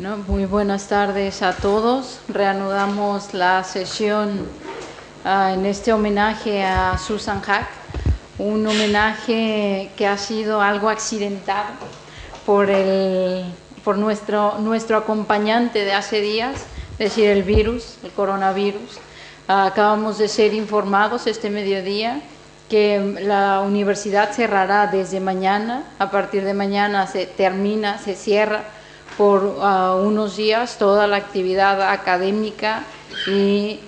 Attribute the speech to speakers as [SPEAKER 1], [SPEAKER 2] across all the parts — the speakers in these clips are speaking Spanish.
[SPEAKER 1] Bueno, muy buenas tardes a todos. Reanudamos la sesión en este homenaje a Susan Hack, un homenaje que ha sido algo accidentado por nuestro acompañante de hace días, es decir, el virus, el coronavirus. Acabamos de ser informados este mediodía que la universidad cerrará desde mañana. A partir de mañana se cierra por unos días toda la actividad académica y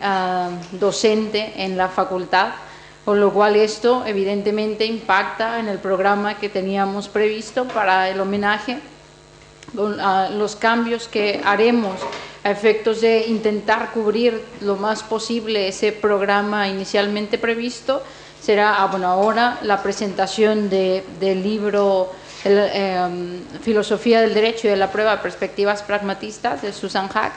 [SPEAKER 1] docente en la facultad, con lo cual esto evidentemente impacta en el programa que teníamos previsto para el homenaje. Los cambios que haremos a efectos de intentar cubrir lo más posible ese programa inicialmente previsto será, ahora la presentación del libro Filosofía del Derecho y de la Prueba, Perspectivas Pragmatistas, de Susan Hack.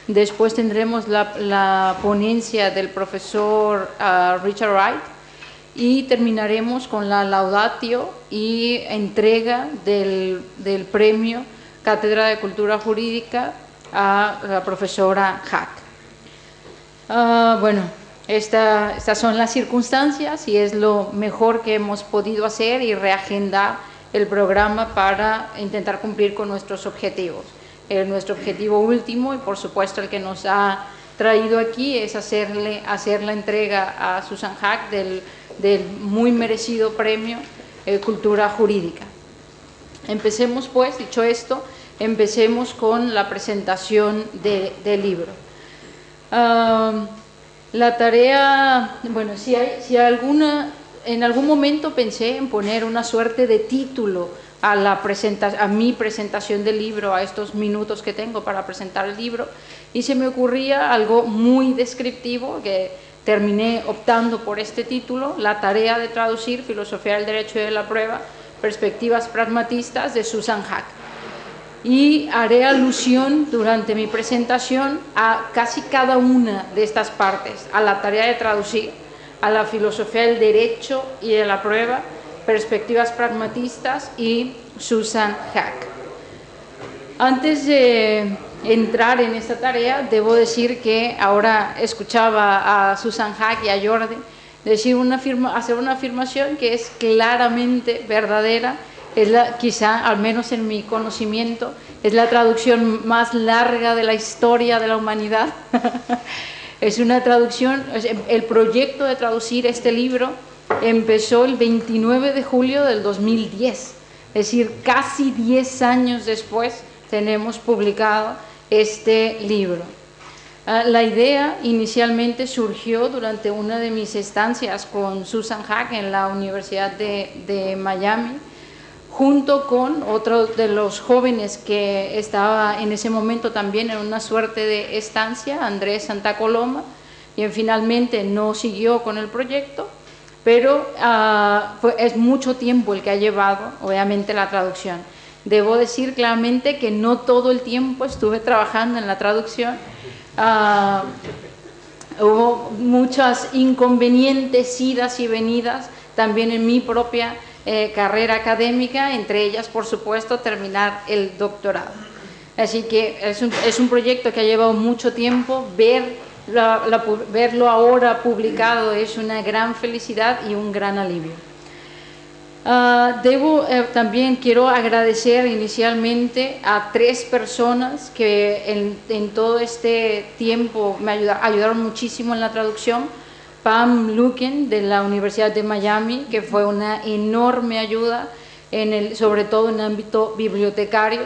[SPEAKER 1] Después tendremos la ponencia del profesor Richard Wright y terminaremos con la laudatio y entrega del premio Cátedra de Cultura Jurídica a la profesora Hack. Estas son las circunstancias y es lo mejor que hemos podido hacer y reagendar el programa para intentar cumplir con nuestros objetivos. Nuestro objetivo último y por supuesto el que nos ha traído aquí es hacer la entrega a Susan Hack del muy merecido premio Cultura Jurídica. Empecemos pues, dicho esto, empecemos con la presentación del libro. La tarea, en algún momento pensé en poner una suerte de título a mi presentación del libro, a estos minutos que tengo para presentar el libro, y se me ocurría algo muy descriptivo que terminé optando por este título: La tarea de traducir Filosofía del Derecho y de la Prueba, Perspectivas Pragmatistas, de Susan Hack. Y haré alusión durante mi presentación a casi cada una de estas partes: a la tarea de traducir, a la filosofía del derecho y de la prueba, perspectivas pragmatistas y Susan Hack. Antes de entrar en esta tarea, debo decir que ahora escuchaba a Susan Hack y a Jordi hacer una afirmación que es claramente verdadera. Quizá, al menos en mi conocimiento, es la traducción más larga de la historia de la humanidad. Es una traducción, el proyecto de traducir este libro empezó el 29 de julio del 2010, es decir, casi 10 años después tenemos publicado este libro. La idea inicialmente surgió durante una de mis estancias con Susan Hack en la Universidad de Miami, junto con otro de los jóvenes que estaba en ese momento también en una suerte de estancia, Andrés Santa Coloma, y finalmente no siguió con el proyecto, pero es mucho tiempo el que ha llevado, obviamente, la traducción. Debo decir claramente que no todo el tiempo estuve trabajando en la traducción. Hubo muchas inconvenientes, idas y venidas, también en mi propia carrera académica, entre ellas, por supuesto, terminar el doctorado. Así que es un proyecto que ha llevado mucho tiempo. Verlo ahora publicado es una gran felicidad y un gran alivio. También quiero agradecer inicialmente a 3 personas que en todo este tiempo me ayudaron muchísimo en la traducción. Pam Luken, de la Universidad de Miami, que fue una enorme ayuda, sobre todo en el ámbito bibliotecario.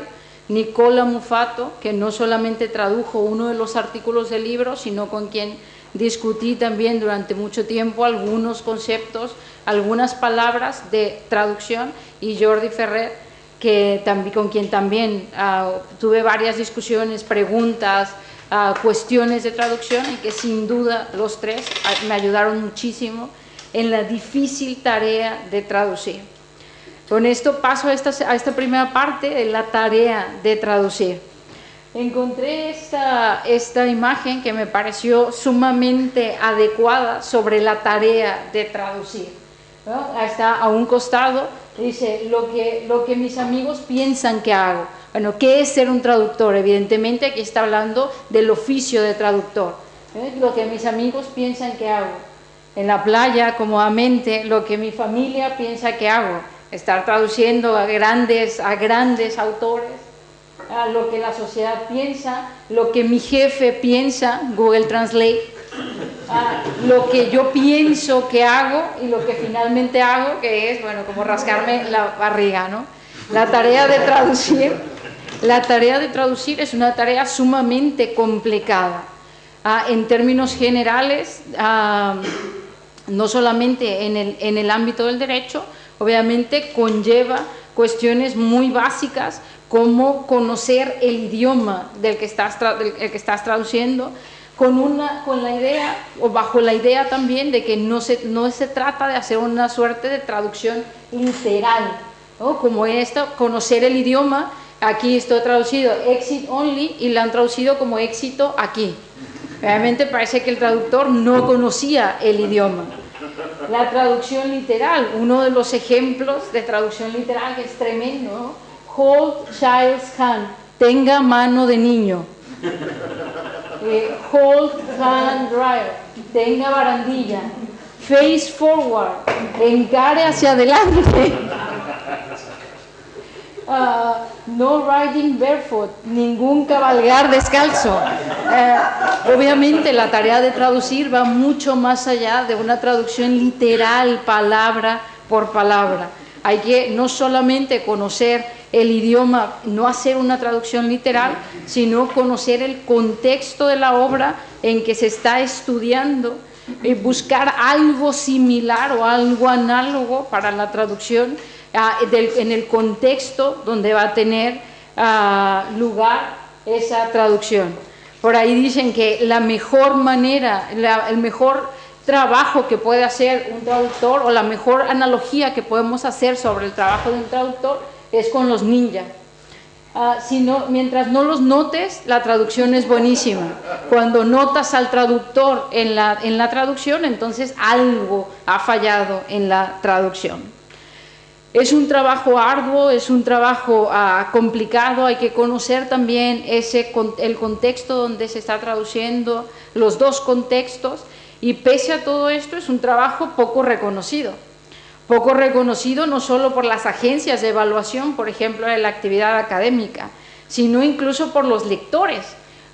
[SPEAKER 1] Nicola Mufato, que no solamente tradujo uno de los artículos del libro, sino con quien discutí también durante mucho tiempo algunos conceptos, algunas palabras de traducción, y Jordi Ferrer, con quien también tuve varias discusiones, preguntas, cuestiones de traducción, y que sin duda los 3 me ayudaron muchísimo en la difícil tarea de traducir. Con esto paso a esta primera parte de la tarea de traducir. Encontré esta imagen que me pareció sumamente adecuada sobre la tarea de traducir. ¿no? Está a un costado, dice lo que mis amigos piensan que hago. Bueno, ¿qué es ser un traductor? Evidentemente aquí está hablando del oficio de traductor. Lo que mis amigos piensan que hago. En la playa, cómodamente, lo que mi familia piensa que hago. Estar traduciendo a grandes autores, a lo que la sociedad piensa, lo que mi jefe piensa, Google Translate, lo que yo pienso que hago y lo que finalmente hago, que es, bueno, como rascarme la barriga, ¿no? La tarea de traducir es una tarea sumamente complicada. En términos generales, no solamente en el ámbito del derecho, obviamente conlleva cuestiones muy básicas como conocer el idioma del que estás traduciendo, con la idea, o bajo la idea también de que no se trata de hacer una suerte de traducción literal, ¿no? Como esto, conocer el idioma. Aquí está traducido exit only y lo han traducido como éxito aquí. Realmente parece que el traductor no conocía el idioma. La traducción literal, uno de los ejemplos de traducción literal que es tremendo, ¿no? Hold child's hand, tenga mano de niño. Hold hand dryer, tenga barandilla. Face forward, encare hacia adelante. No riding barefoot, ningún cabalgar descalzo. Obviamente la tarea de traducir va mucho más allá de una traducción literal, palabra por palabra. Hay que no solamente conocer el idioma, no hacer una traducción literal, sino conocer el contexto de la obra en que se está estudiando, buscar algo similar o algo análogo para la traducción en el contexto donde va a tener lugar esa traducción. Por ahí dicen que la mejor manera, el mejor trabajo que puede hacer un traductor, o la mejor analogía que podemos hacer sobre el trabajo de un traductor, es con los ninjas. Mientras no los notes, la traducción es buenísima. Cuando notas al traductor en la traducción, entonces algo ha fallado en la traducción. Es un trabajo arduo, es un trabajo complicado, hay que conocer también el contexto donde se está traduciendo, los dos contextos, y pese a todo esto es un trabajo poco reconocido. Poco reconocido no solo por las agencias de evaluación, por ejemplo, de la actividad académica, sino incluso por los lectores.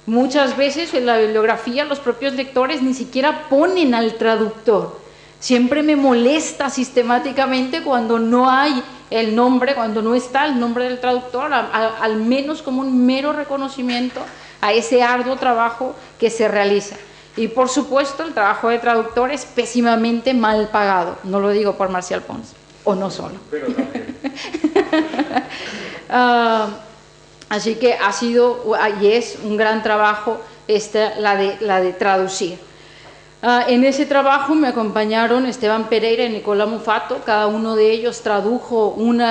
[SPEAKER 1] Muchas veces en la bibliografía los propios lectores ni siquiera ponen al traductor. Siempre me molesta sistemáticamente cuando no hay el nombre, cuando no está el nombre del traductor, al menos como un mero reconocimiento a ese arduo trabajo que se realiza. Y por supuesto el trabajo de traductor es pésimamente mal pagado, no lo digo por Marcial Pons, o no solo. Pero también. Así que ha sido y es un gran trabajo la de traducir. En ese trabajo me acompañaron Esteban Pereira y Nicola Mufato, cada uno de ellos tradujo un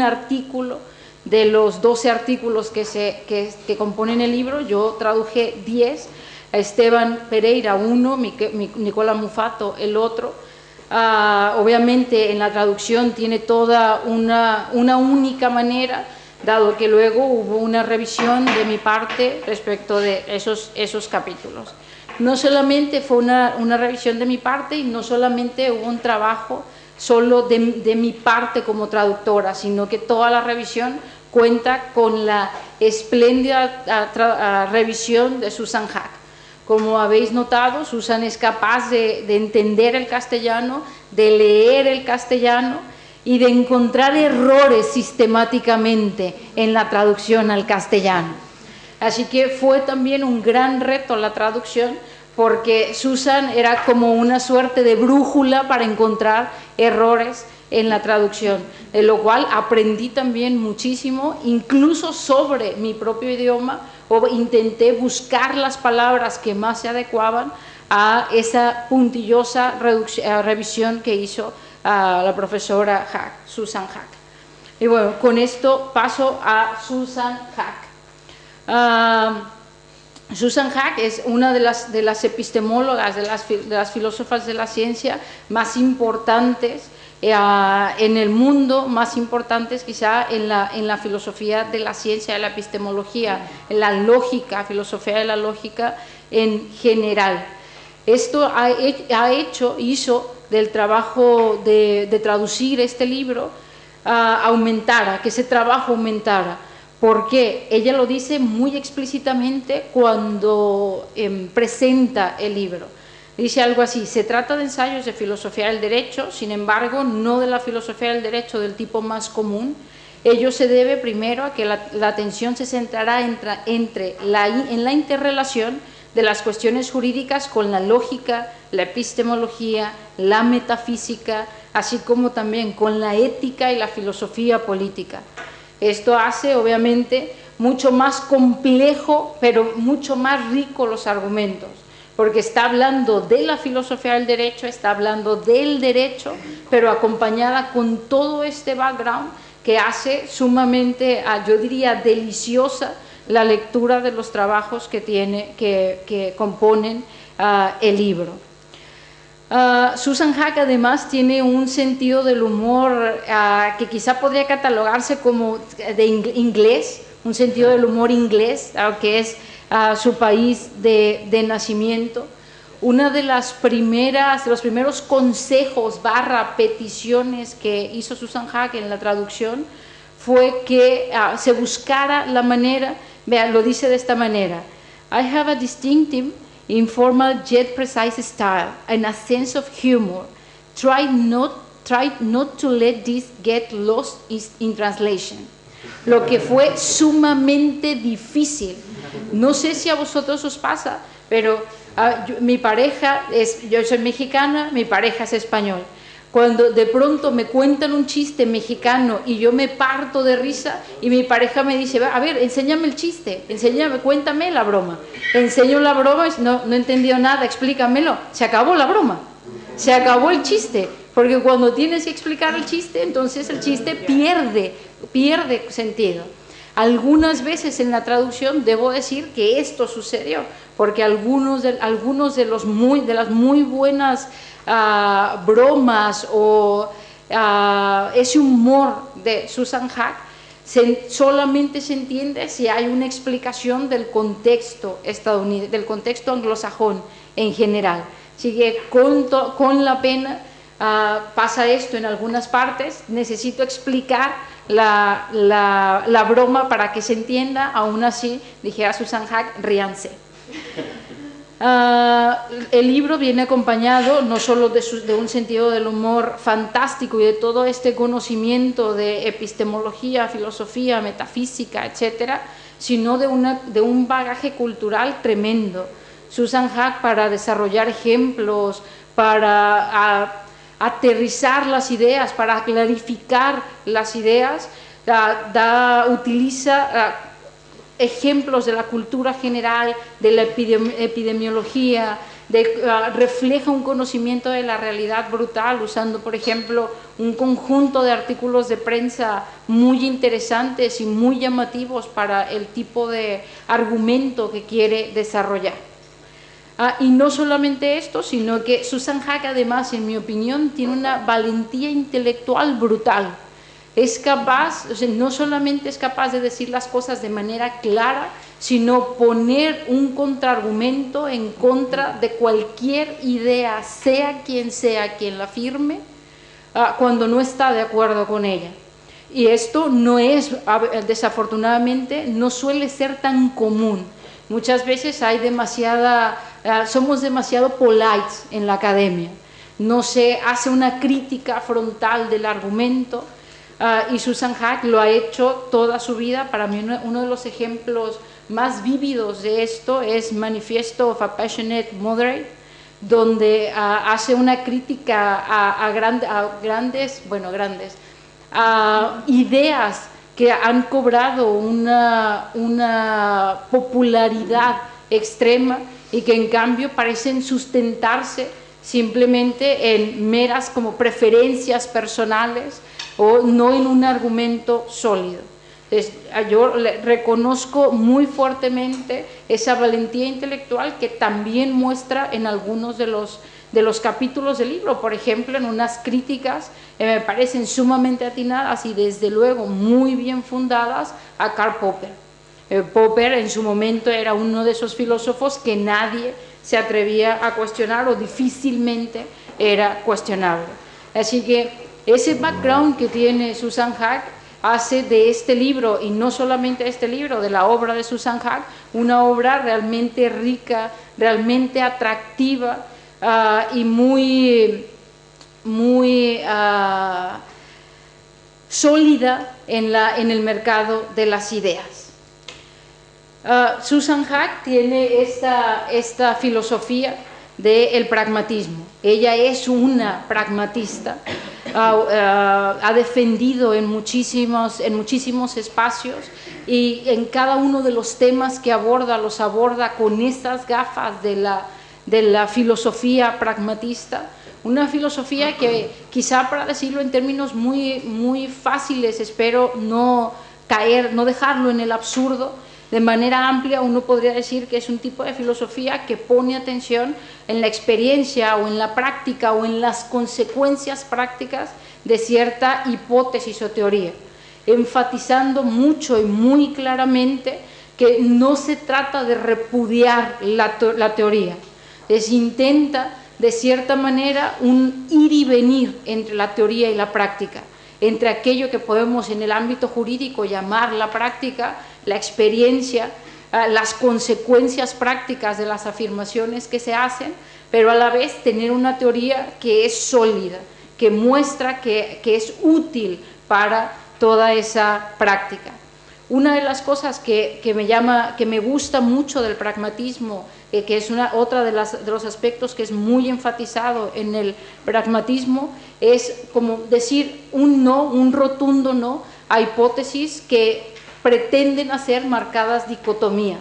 [SPEAKER 1] artículo de los 12 artículos que componen el libro. Yo traduje 10, Esteban Pereira uno, Nicola Mufato el otro. Obviamente en la traducción tiene toda una única manera, dado que luego hubo una revisión de mi parte respecto de esos capítulos. No solamente fue una revisión de mi parte y no solamente hubo un trabajo solo de mi parte como traductora, sino que toda la revisión cuenta con la espléndida revisión de Susan Hack. Como habéis notado, Susan es capaz de entender el castellano, de leer el castellano y de encontrar errores sistemáticamente en la traducción al castellano. Así que fue también un gran reto la traducción, porque Susan era como una suerte de brújula para encontrar errores en la traducción, de lo cual aprendí también muchísimo, incluso sobre mi propio idioma, o intenté buscar las palabras que más se adecuaban a esa puntillosa revisión que hizo la profesora Hack, Susan Hack. Y bueno, con esto paso a Susan Hack. Susan Hack es una de las epistemólogas, de las filósofas de la ciencia más importantes en el mundo más importantes quizá en la filosofía de la ciencia, de la epistemología, en la lógica, filosofía de la lógica en general. Esto hizo del trabajo de traducir este libro aumentara, que ese trabajo aumentara, porque ella lo dice muy explícitamente cuando presenta el libro. Dice algo así: se trata de ensayos de filosofía del derecho, sin embargo, no de la filosofía del derecho del tipo más común. Ello se debe primero a que la atención se centrará en la interrelación de las cuestiones jurídicas con la lógica, la epistemología, la metafísica, así como también con la ética y la filosofía política. Esto hace, obviamente, mucho más complejo, pero mucho más rico los argumentos, porque está hablando de la filosofía del derecho, está hablando del derecho, pero acompañada con todo este background que hace sumamente, yo diría, deliciosa la lectura de los trabajos que componen el libro. Susan Haack además tiene un sentido del humor que quizá podría catalogarse como de inglés, un sentido del humor inglés, que es su país de nacimiento. Una de los primeros consejos / peticiones que hizo Susan Haack en la traducción fue que se buscara la manera, vean, lo dice de esta manera: I have a distinctive, informal yet precise style and a sense of humor. Try not to let this get lost in translation. Lo que fue sumamente difícil. No sé si a vosotros os pasa, pero mi pareja yo soy mexicana, mi pareja es español. Cuando de pronto me cuentan un chiste mexicano y yo me parto de risa y mi pareja me dice: a ver, enséñame el chiste, cuéntame la broma. Enseño la broma, no he entendido nada, explícamelo. Se acabó la broma, se acabó el chiste, porque cuando tienes que explicar el chiste, entonces el chiste pierde sentido. Algunas veces en la traducción debo decir que esto sucedió, porque algunos de las muy buenas bromas o ese humor de Susan Haack solamente se entiende si hay una explicación del contexto estadounidense, del contexto anglosajón en general. Así que con la pena pasa esto en algunas partes, necesito explicar la broma para que se entienda. Aún así, dijera Susan Haack, ríanse. El libro viene acompañado no solo de un sentido del humor fantástico y de todo este conocimiento de epistemología, filosofía, metafísica, etcétera, sino de un bagaje cultural tremendo. Susan Haack, para desarrollar ejemplos, para aterrizar las ideas, para clarificar las ideas, utiliza ejemplos de la cultura general, de la epidemiología, refleja un conocimiento de la realidad brutal, usando, por ejemplo, un conjunto de artículos de prensa muy interesantes y muy llamativos para el tipo de argumento que quiere desarrollar. Y no solamente esto, sino que Susan Haack, además, en mi opinión, tiene una valentía intelectual brutal. Es capaz, no solamente es capaz de decir las cosas de manera clara, sino poner un contraargumento en contra de cualquier idea, sea quien la firme, cuando no está de acuerdo con ella. Y esto no es, desafortunadamente, no suele ser tan común. Muchas veces somos demasiado polites en la academia. No se hace una crítica frontal del argumento. Y Susan Haack lo ha hecho toda su vida. Para mí uno de los ejemplos más vívidos de esto es Manifesto of a Passionate Moderate, donde hace una crítica a grandes ideas que han cobrado una popularidad extrema y que en cambio parecen sustentarse simplemente en meras como preferencias personales o no en un argumento sólido. Yo reconozco muy fuertemente esa valentía intelectual que también muestra en algunos de los capítulos del libro. Por ejemplo, en unas críticas me parecen sumamente atinadas y desde luego muy bien fundadas a Karl Popper. Popper en su momento era uno de esos filósofos que nadie se atrevía a cuestionar o difícilmente era cuestionable. Así que ese background que tiene Susan Haack hace de este libro, y no solamente este libro, de la obra de Susan Haack, una obra realmente rica, realmente atractiva y muy sólida en el mercado de las ideas. Susan Haack tiene esta filosofía del pragmatismo. Ella es una pragmatista, ha defendido en muchísimos espacios y en cada uno de los temas que aborda, los aborda con estas gafas de la filosofía pragmatista. Una filosofía que, quizá para decirlo en términos muy fáciles, espero no dejarlo en el absurdo, de manera amplia uno podría decir que es un tipo de filosofía que pone atención en la experiencia o en la práctica o en las consecuencias prácticas de cierta hipótesis o teoría, enfatizando mucho y muy claramente que no se trata de repudiar la teoría, intenta de cierta manera un ir y venir entre la teoría y la práctica, entre aquello que podemos en el ámbito jurídico llamar la práctica, la experiencia, las consecuencias prácticas de las afirmaciones que se hacen, pero a la vez tener una teoría que es sólida, que muestra que es útil para toda esa práctica. Una de las cosas que me gusta mucho del pragmatismo, que es otra de los aspectos que es muy enfatizado en el pragmatismo, es como decir un no, un rotundo no a hipótesis que pretenden hacer marcadas dicotomías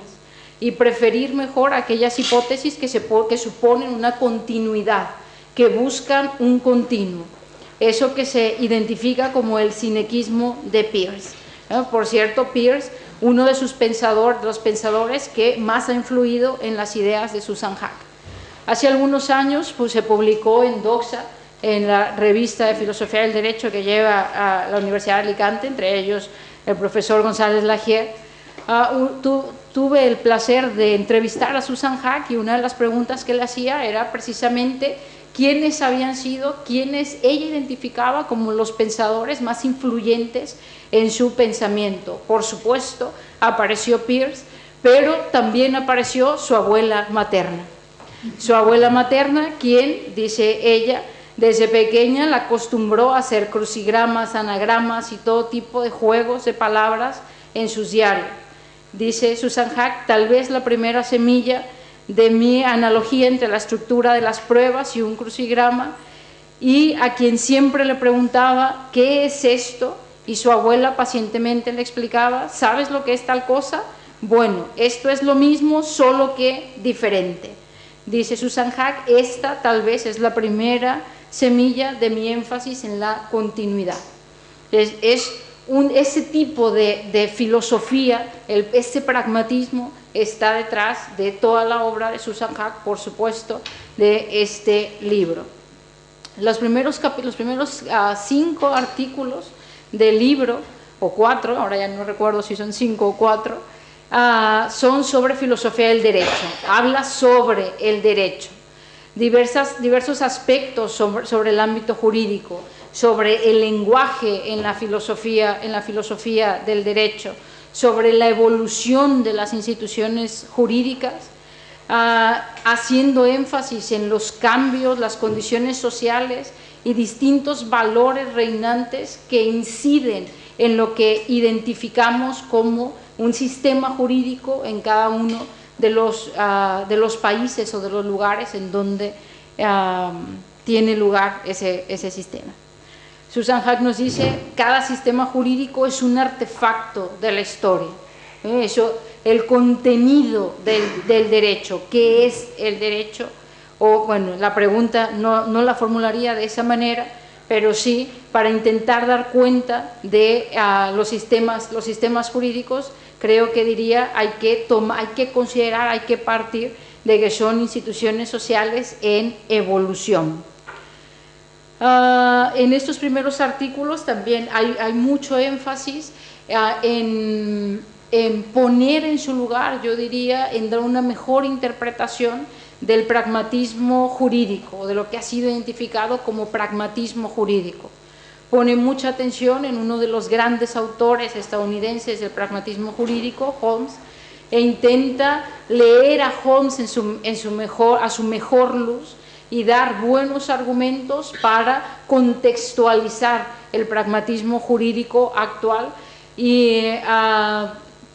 [SPEAKER 1] y preferir mejor aquellas hipótesis que suponen una continuidad, que buscan un continuo. Eso que se identifica como el sinequismo de Peirce. Por cierto, Peirce, uno de los pensadores que más ha influido en las ideas de Susan Haack. Hace algunos años se publicó en Doxa, en la revista de Filosofía del Derecho que lleva a la Universidad de Alicante, entre ellos el profesor González Lagier. Tuve el placer de entrevistar a Susan Haack y una de las preguntas que le hacía era precisamente quiénes habían sido, quiénes ella identificaba como los pensadores más influyentes en su pensamiento. Por supuesto, apareció Peirce, pero también apareció su abuela materna. Su abuela materna, quien, dice ella, desde pequeña la acostumbró a hacer crucigramas, anagramas y todo tipo de juegos de palabras en sus diarios. Dice Susan Haack, tal vez la primera semilla de mi analogía entre la estructura de las pruebas y un crucigrama, y a quien siempre le preguntaba ¿qué es esto? Y su abuela pacientemente le explicaba, ¿sabes lo que es tal cosa? Bueno, esto es lo mismo, solo que diferente. Dice Susan Haack, esta tal vez es la primera semilla de mi énfasis en la continuidad. Ese tipo de filosofía, ese pragmatismo está detrás de toda la obra de Susan Haack, por supuesto, de este libro. Los primeros 5 artículos del libro, o 4, ahora ya no recuerdo si son 5 o 4, son sobre filosofía del derecho, habla sobre el derecho, diversos aspectos sobre el ámbito jurídico, sobre el lenguaje en la filosofía del derecho, sobre la evolución de las instituciones jurídicas, haciendo énfasis en los cambios, las condiciones sociales y distintos valores reinantes que inciden en lo que identificamos como un sistema jurídico en cada uno de los países o de los lugares en donde tiene lugar ese sistema. Susan Haack nos dice, cada sistema jurídico es un artefacto de la historia. El contenido del derecho, ¿qué es el derecho? O bueno, la pregunta no la formularía de esa manera, pero sí para intentar dar cuenta de los sistemas jurídicos. Creo que diría hay que considerar, hay que partir de que son instituciones sociales en evolución. En estos primeros artículos también hay mucho énfasis en poner en su lugar, yo diría, en dar una mejor interpretación del pragmatismo jurídico, de lo que ha sido identificado como pragmatismo jurídico. Pone mucha atención en uno de los grandes autores estadounidenses del pragmatismo jurídico, Holmes, e intenta leer a Holmes a su mejor luz y dar buenos argumentos para contextualizar el pragmatismo jurídico actual y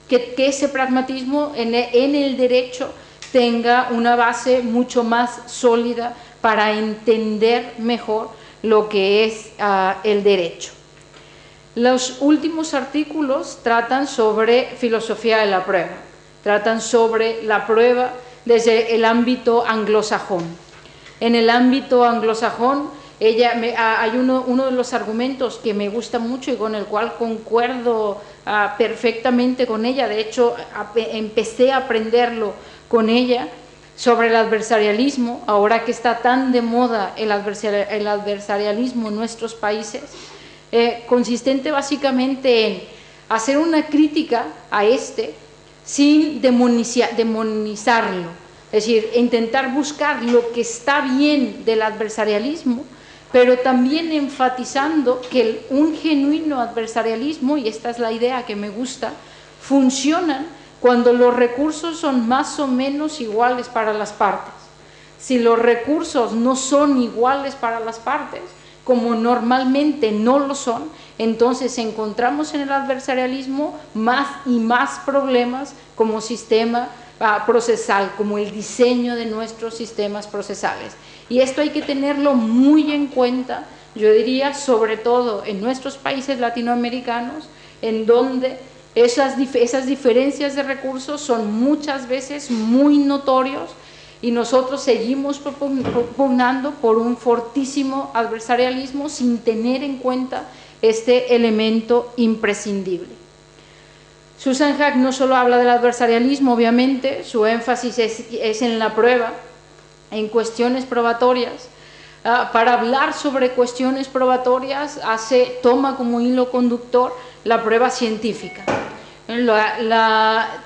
[SPEAKER 1] que ese pragmatismo en el derecho tenga una base mucho más sólida para entender mejor lo que es el derecho. Los últimos artículos tratan sobre filosofía de la prueba, tratan sobre la prueba desde el ámbito anglosajón. En el ámbito anglosajón, hay uno de los argumentos que me gusta mucho y con el cual concuerdo perfectamente con ella. De hecho, empecé a aprenderlo con ella, sobre el adversarialismo, ahora que está tan de moda el adversarialismo en nuestros países, consistente básicamente en hacer una crítica a sin demonizarlo. Es decir, intentar buscar lo que está bien del adversarialismo, pero también enfatizando que un genuino adversarialismo, y esta es la idea que me gusta, funciona cuando los recursos son más o menos iguales para las partes. Si los recursos no son iguales para las partes, como normalmente no lo son, entonces encontramos en el adversarialismo más y más problemas como sistema procesal, como el diseño de nuestros sistemas procesales. Y esto hay que tenerlo muy en cuenta, yo diría, sobre todo en nuestros países latinoamericanos, en donde esas diferencias de recursos son muchas veces muy notorios y nosotros seguimos propugnando por un fortísimo adversarialismo sin tener en cuenta este elemento imprescindible. Susan Haack no solo habla del adversarialismo, obviamente, su énfasis es en la prueba, en cuestiones probatorias. Para hablar sobre cuestiones probatorias, toma como hilo conductor la prueba científica. Da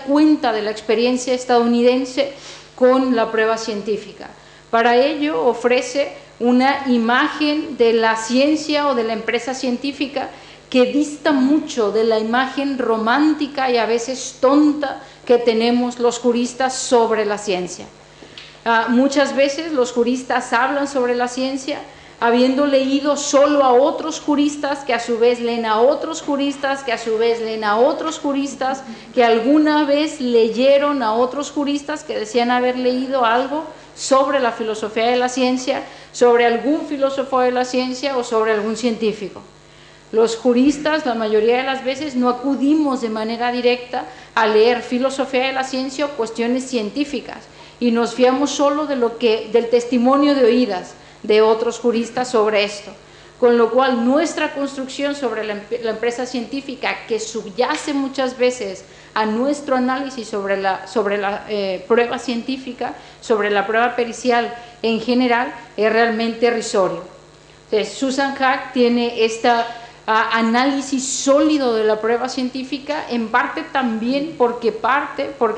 [SPEAKER 1] cuenta de la experiencia estadounidense con la prueba científica. Para ello ofrece una imagen de la ciencia o de la empresa científica que dista mucho de la imagen romántica y a veces tonta que tenemos los juristas sobre la ciencia. Muchas veces los juristas hablan sobre la ciencia habiendo leído solo a otros juristas que a su vez leen a otros juristas, que a su vez leen a otros juristas, que alguna vez leyeron a otros juristas que decían haber leído algo sobre la filosofía de la ciencia, sobre algún filósofo de la ciencia o sobre algún científico. Los juristas, la mayoría de las veces, no acudimos de manera directa a leer filosofía de la ciencia o cuestiones científicas y nos fiamos solo del testimonio de oídas de otros juristas sobre esto. Con lo cual, nuestra construcción sobre la empresa científica, que subyace muchas veces a nuestro análisis sobre la prueba científica, sobre la prueba pericial en general, es realmente irrisorio. Entonces, Susan Haack tiene análisis sólido de la prueba científica, en parte también porque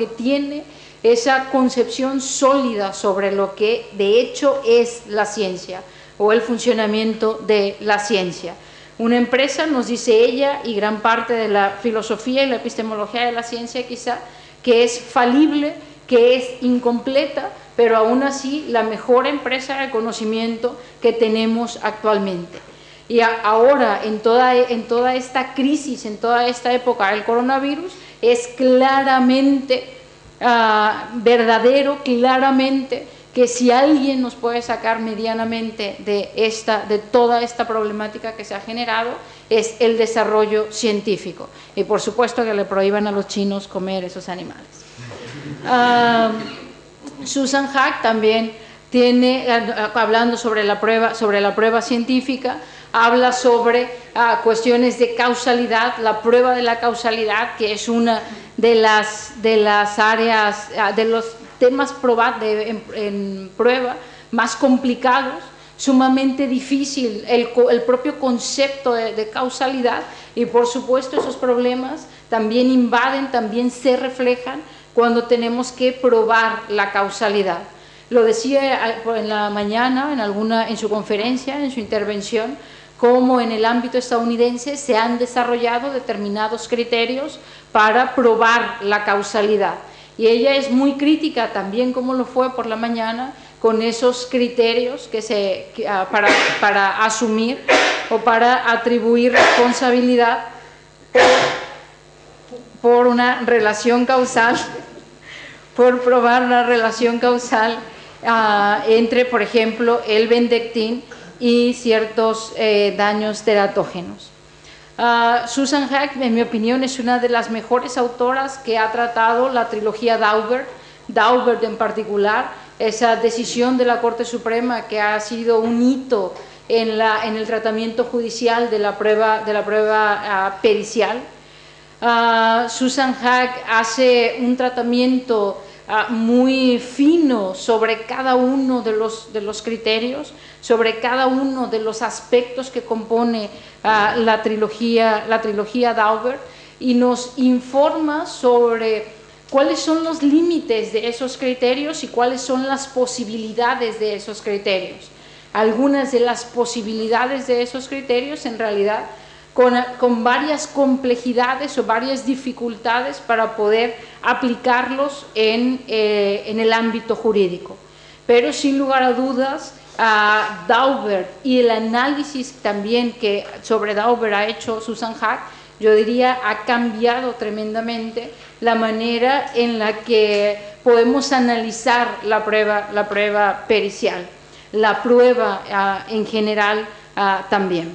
[SPEAKER 1] tiene esa concepción sólida sobre lo que de hecho es la ciencia o el funcionamiento de la ciencia. Una empresa, nos dice ella, y gran parte de la filosofía y la epistemología de la ciencia quizá, que es falible, que es incompleta, pero aún así la mejor empresa de conocimiento que tenemos actualmente. Y ahora, en toda esta crisis, en toda esta época del coronavirus, es claramente verdadero, claramente, que si alguien nos puede sacar medianamente de toda esta problemática que se ha generado, es el desarrollo científico. Y por supuesto que le prohíban a los chinos comer esos animales. Susan Haack también hablando sobre la prueba científica, habla sobre cuestiones de causalidad, la prueba de la causalidad, que es una de las áreas, de los temas en prueba más complicados, sumamente difícil el propio concepto de causalidad, y por supuesto esos problemas también invaden, también se reflejan cuando tenemos que probar la causalidad. Lo decía en la mañana en su conferencia, en su intervención, cómo en el ámbito estadounidense se han desarrollado determinados criterios para probar la causalidad. Y ella es muy crítica, también como lo fue por la mañana, con esos criterios para asumir o para atribuir responsabilidad por una relación causal, por probar una relación causal entre, por ejemplo, el Bendectin y ciertos daños teratógenos. Susan Haack, en mi opinión, es una de las mejores autoras que ha tratado la trilogía Daubert en particular, esa decisión de la Corte Suprema que ha sido un hito en el tratamiento judicial de la prueba pericial. Susan Haack hace un tratamiento muy fino sobre cada uno de los criterios, sobre cada uno de los aspectos que compone la trilogía Daubert, y nos informa sobre cuáles son los límites de esos criterios y cuáles son las posibilidades de esos criterios. Algunas de las posibilidades de esos criterios, en realidad, con varias complejidades o varias dificultades para poder aplicarlos en el ámbito jurídico. Pero sin lugar a dudas, Daubert y el análisis también que sobre Daubert ha hecho Susan Haack, yo diría, ha cambiado tremendamente la manera en la que podemos analizar la prueba pericial, la prueba en general también.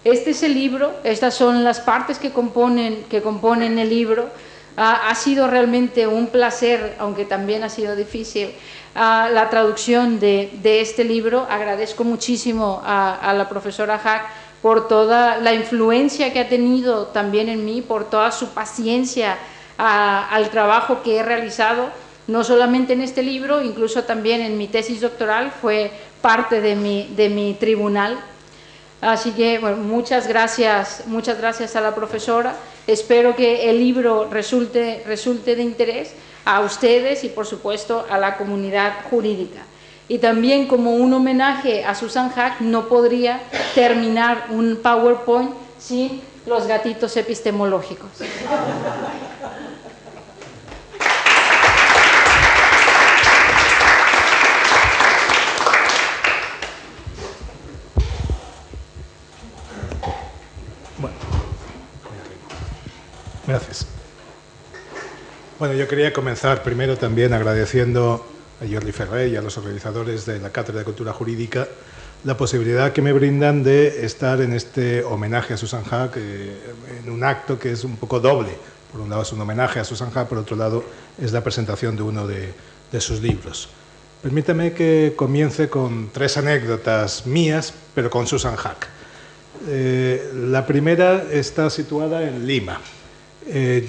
[SPEAKER 1] Este es el libro, estas son las partes que componen el libro. Ha sido realmente un placer, aunque también ha sido difícil, la traducción de este libro. Agradezco muchísimo a la profesora Haack por toda la influencia que ha tenido también en mí, por toda su paciencia al trabajo que he realizado, no solamente en este libro, incluso también en mi tesis doctoral, fue parte de mi tribunal. Así que, bueno, muchas gracias a la profesora. Espero que el libro resulte de interés a ustedes y, por supuesto, a la comunidad jurídica. Y también, como un homenaje a Susan Haack, no podría terminar un PowerPoint sin los gatitos epistemológicos.
[SPEAKER 2] Gracias. Bueno, yo quería comenzar primero también agradeciendo a Jordi Ferrer y a los organizadores de la Cátedra de Cultura Jurídica la posibilidad que me brindan de estar en este homenaje a Susan Haack, en un acto que es un poco doble. Por un lado es un homenaje a Susan Haack, por otro lado es la presentación de uno de sus libros. Permítame que comience con 3 anécdotas mías, pero con Susan Haack. La primera está situada en Lima.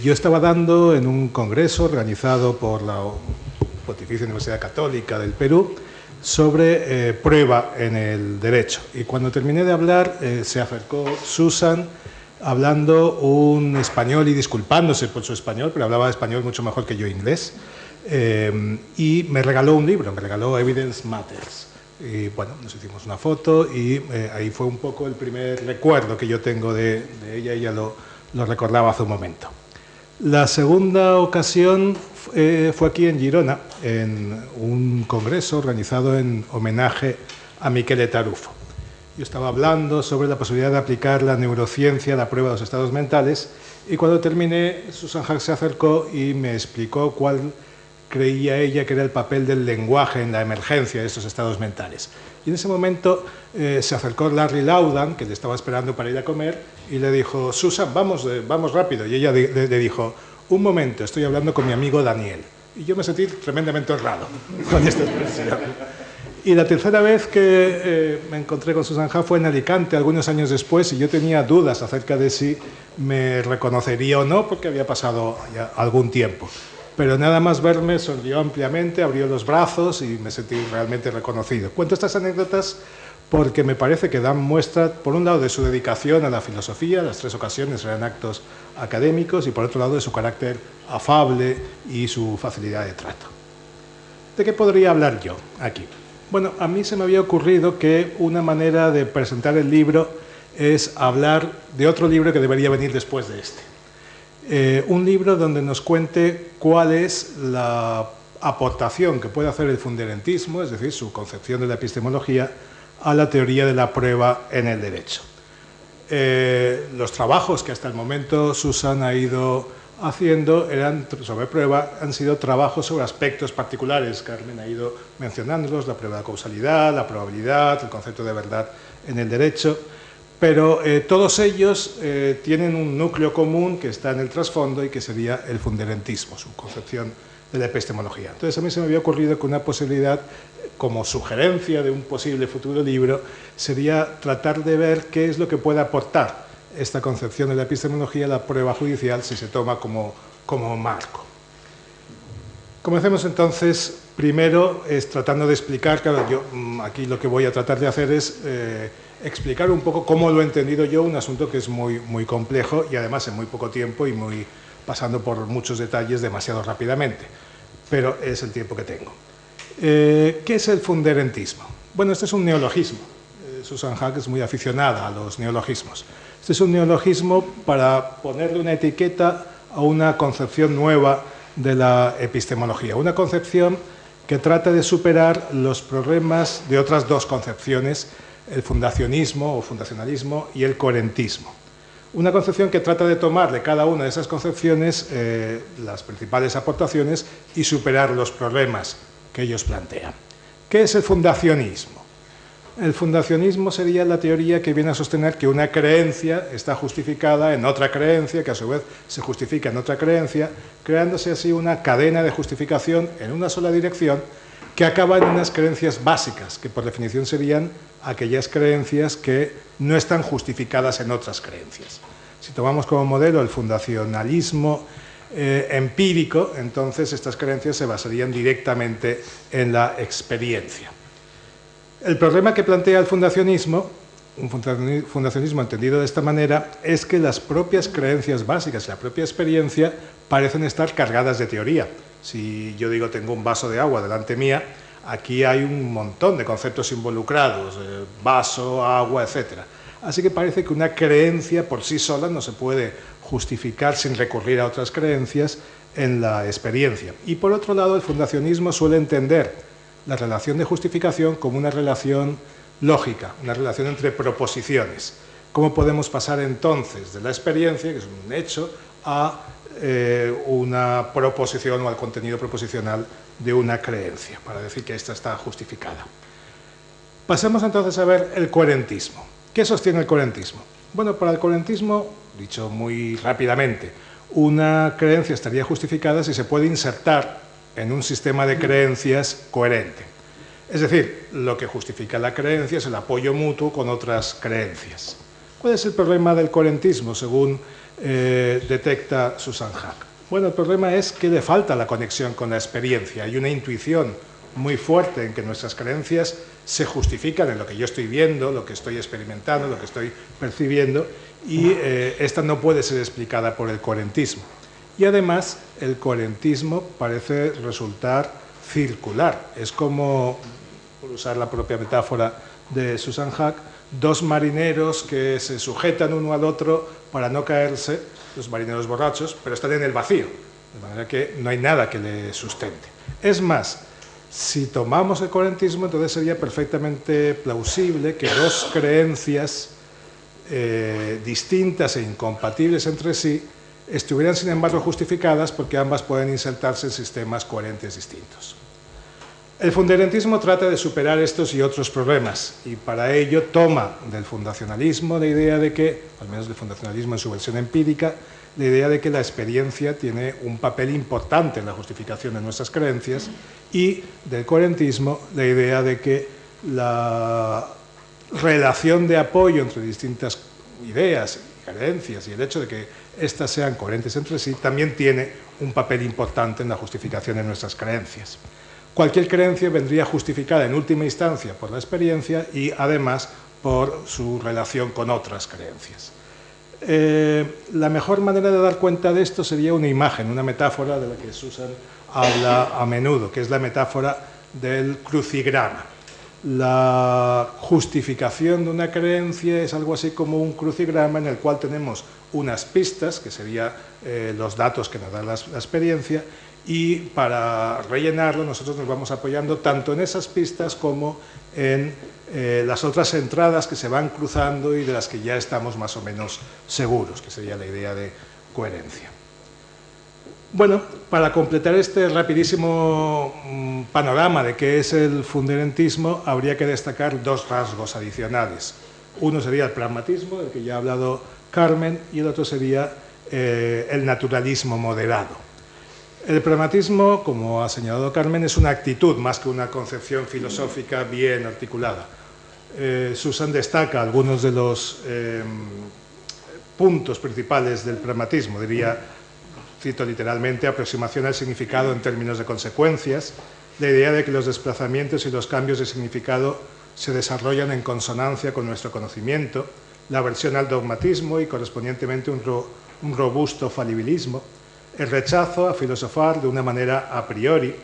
[SPEAKER 2] Yo estaba dando en un congreso organizado por la Pontificia Universidad Católica del Perú sobre prueba en el derecho. Y cuando terminé de hablar, se acercó Susan hablando un español y disculpándose por su español, pero hablaba español mucho mejor que yo inglés, y me regaló un libro, me regaló Evidence Matters. Y bueno, nos hicimos una foto y ahí fue un poco el primer recuerdo que yo tengo de ella. Ella lo recordaba hace un momento. La segunda ocasión fue aquí en Girona, en un congreso organizado en homenaje a Michele Tarufo. Yo estaba hablando sobre la posibilidad de aplicar la neurociencia a la prueba de los estados mentales, y cuando terminé, Susan Haack se acercó y me explicó cuál creía ella que era el papel del lenguaje en la emergencia de estos estados mentales. Y en ese momento se acercó Larry Laudan, que le estaba esperando para ir a comer, y le dijo: Susan, vamos rápido. Y ella le dijo: un momento, estoy hablando con mi amigo Daniel. Y yo me sentí tremendamente honrado con esta expresión. Y la tercera vez que me encontré con Susan Haack fue en Alicante, algunos años después, y yo tenía dudas acerca de si me reconocería o no, porque había pasado ya algún tiempo. Pero nada más verme, sonrió ampliamente, abrió los brazos y me sentí realmente reconocido. Cuento estas anécdotas porque me parece que dan muestra, por un lado, de su dedicación a la filosofía, las 3 ocasiones eran actos académicos, y por otro lado, de su carácter afable y su facilidad de trato. ¿De qué podría hablar yo aquí? Bueno, a mí se me había ocurrido que una manera de presentar el libro es hablar de otro libro que debería venir después de este. Un libro donde nos cuente cuál es la aportación que puede hacer el funderentismo, es decir, su concepción de la epistemología, a la teoría de la prueba en el derecho. Los trabajos que hasta el momento Susan ha ido haciendo sobre prueba han sido trabajos sobre aspectos particulares. Carmen ha ido mencionándolos: la prueba de causalidad, la probabilidad, el concepto de verdad en el derecho, pero todos ellos tienen un núcleo común que está en el trasfondo y que sería el funderentismo, su concepción de la epistemología. Entonces a mí se me había ocurrido que una posibilidad, como sugerencia de un posible futuro libro, sería tratar de ver qué es lo que puede aportar esta concepción de la epistemología a la prueba judicial si se toma como marco. Comencemos entonces, primero, tratando de explicar, claro, yo aquí lo que voy a tratar de hacer es explicar un poco cómo lo he entendido yo, un asunto que es muy, muy complejo y además en muy poco tiempo y pasando por muchos detalles demasiado rápidamente, pero es el tiempo que tengo. ¿Qué es el funderentismo? Bueno, este es un neologismo. Susan Haack es muy aficionada a los neologismos. Este es un neologismo para ponerle una etiqueta a una concepción nueva de la epistemología, una concepción que trata de superar los problemas de otras 2 concepciones, el fundacionismo o fundacionalismo y el coherentismo. Una concepción que trata de tomar de cada una de esas concepciones las principales aportaciones y superar los problemas que ellos plantean. ¿Qué es el fundacionismo? El fundacionismo sería la teoría que viene a sostener que una creencia está justificada en otra creencia, que a su vez se justifica en otra creencia, creándose así una cadena de justificación en una sola dirección que acaba en unas creencias básicas, que por definición serían aquellas creencias que no están justificadas en otras creencias. Si tomamos como modelo el fundacionalismo empírico, entonces estas creencias se basarían directamente en la experiencia. El problema que plantea el fundacionismo, un fundacionismo entendido de esta manera, es que las propias creencias básicas y la propia experiencia parecen estar cargadas de teoría. Si yo digo tengo un vaso de agua delante mía, aquí hay un montón de conceptos involucrados, vaso, agua, etc. Así que parece que una creencia por sí sola no se puede justificar sin recurrir a otras creencias en la experiencia. Y por otro lado, el fundacionismo suele entender la relación de justificación como una relación lógica, una relación entre proposiciones. ¿Cómo podemos pasar entonces de la experiencia, que es un hecho, a una proposición o al contenido proposicional de una creencia, para decir que esta está justificada? Pasemos entonces a ver el coherentismo. ¿Qué sostiene el coherentismo? Bueno, para el coherentismo, dicho muy rápidamente, una creencia estaría justificada si se puede insertar en un sistema de creencias coherente. Es decir, lo que justifica la creencia es el apoyo mutuo con otras creencias. ¿Cuál es el problema del coherentismo, según detecta Susan Haack? Bueno, el problema es que le falta la conexión con la experiencia. Hay una intuición muy fuerte en que nuestras creencias se justifican en lo que yo estoy viendo, lo que estoy experimentando, lo que estoy percibiendo, y esta no puede ser explicada por el coherentismo. Y además, el coherentismo parece resultar circular. Es como, por usar la propia metáfora de Susan Haack, 2 marineros que se sujetan uno al otro para no caerse, los marineros borrachos, pero están en el vacío, de manera que no hay nada que le sustente. Es más, si tomamos el coherentismo, entonces sería perfectamente plausible que 2 creencias distintas e incompatibles entre sí estuvieran, sin embargo, justificadas porque ambas pueden insertarse en sistemas coherentes distintos. El funderentismo trata de superar estos y otros problemas y para ello toma del fundacionalismo la idea de que, al menos del fundacionalismo en su versión empírica, la idea de que la experiencia tiene un papel importante en la justificación de nuestras creencias y del coherentismo la idea de que la relación de apoyo entre distintas ideas y creencias y el hecho de que éstas sean coherentes entre sí también tiene un papel importante en la justificación de nuestras creencias. Cualquier creencia vendría justificada en última instancia por la experiencia y además por su relación con otras creencias. La mejor manera de dar cuenta de esto sería una imagen, una metáfora de la que Susan habla a menudo, que es la metáfora del crucigrama. La justificación de una creencia es algo así como un crucigrama en el cual tenemos unas pistas, que serían los datos que nos da la experiencia, y para rellenarlo nosotros nos vamos apoyando tanto en esas pistas como en las otras entradas que se van cruzando y de las que ya estamos más o menos seguros, que sería la idea de coherencia. Bueno, para completar este rapidísimo panorama de qué es el funderentismo, habría que destacar dos rasgos adicionales. Uno sería el pragmatismo, del que ya ha hablado Carmen, y el otro sería el naturalismo moderado. El pragmatismo, como ha señalado Carmen, es una actitud más que una concepción filosófica bien articulada. Susan destaca algunos de los puntos principales del pragmatismo, diría, cito literalmente, aproximación al significado en términos de consecuencias, la idea de que los desplazamientos y los cambios de significado se desarrollan en consonancia con nuestro conocimiento, la aversión al dogmatismo y correspondientemente un robusto falibilismo, el rechazo a filosofar de una manera a priori,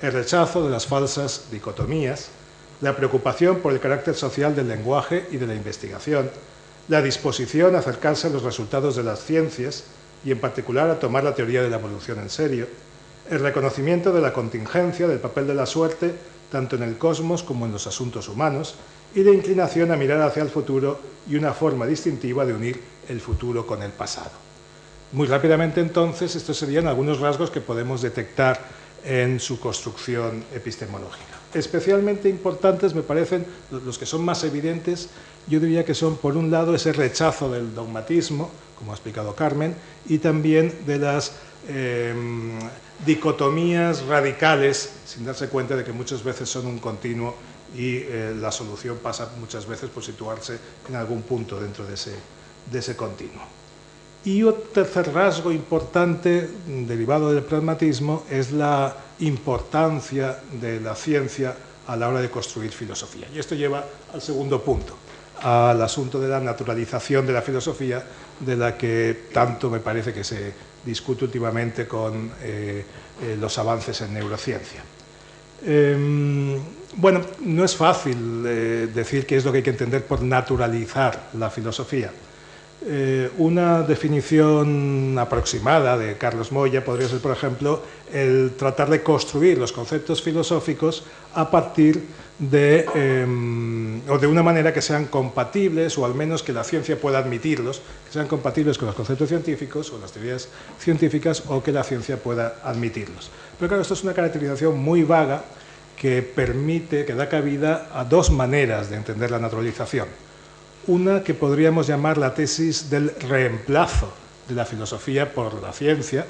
[SPEAKER 2] el rechazo de las falsas dicotomías, la preocupación por el carácter social del lenguaje y de la investigación, la disposición a acercarse a los resultados de las ciencias y en particular a tomar la teoría de la evolución en serio, el reconocimiento de la contingencia del papel de la suerte tanto en el cosmos como en los asuntos humanos y la inclinación a mirar hacia el futuro y una forma distintiva de unir el futuro con el pasado. Muy rápidamente, entonces, estos serían algunos rasgos que podemos detectar en su construcción epistemológica. Especialmente importantes me parecen los que son más evidentes, yo diría que son, por un lado, ese rechazo del dogmatismo, como ha explicado Carmen, y también de las dicotomías radicales, sin darse cuenta de que muchas veces son un continuo y la solución pasa muchas veces por situarse en algún punto dentro de ese continuo. Y otro tercer rasgo importante derivado del pragmatismo es la importancia de la ciencia a la hora de construir filosofía. Y esto lleva al segundo punto, al asunto de la naturalización de la filosofía, de la que tanto me parece que se discute últimamente con los avances en neurociencia. Bueno, no es fácil decir qué es lo que hay que entender por naturalizar la filosofía. Una definición aproximada de Carlos Moya podría ser, por ejemplo, el tratar de construir los conceptos filosóficos a partir de, o de una manera que sean compatibles, o al menos que la ciencia pueda admitirlos, que sean compatibles con los conceptos científicos o las teorías científicas, o que la ciencia pueda admitirlos. Pero claro, esto es una caracterización muy vaga que permite, que da cabida a dos maneras de entender la naturalización. Una que podríamos llamar la tesis del reemplazo de la filosofía por la ciencia,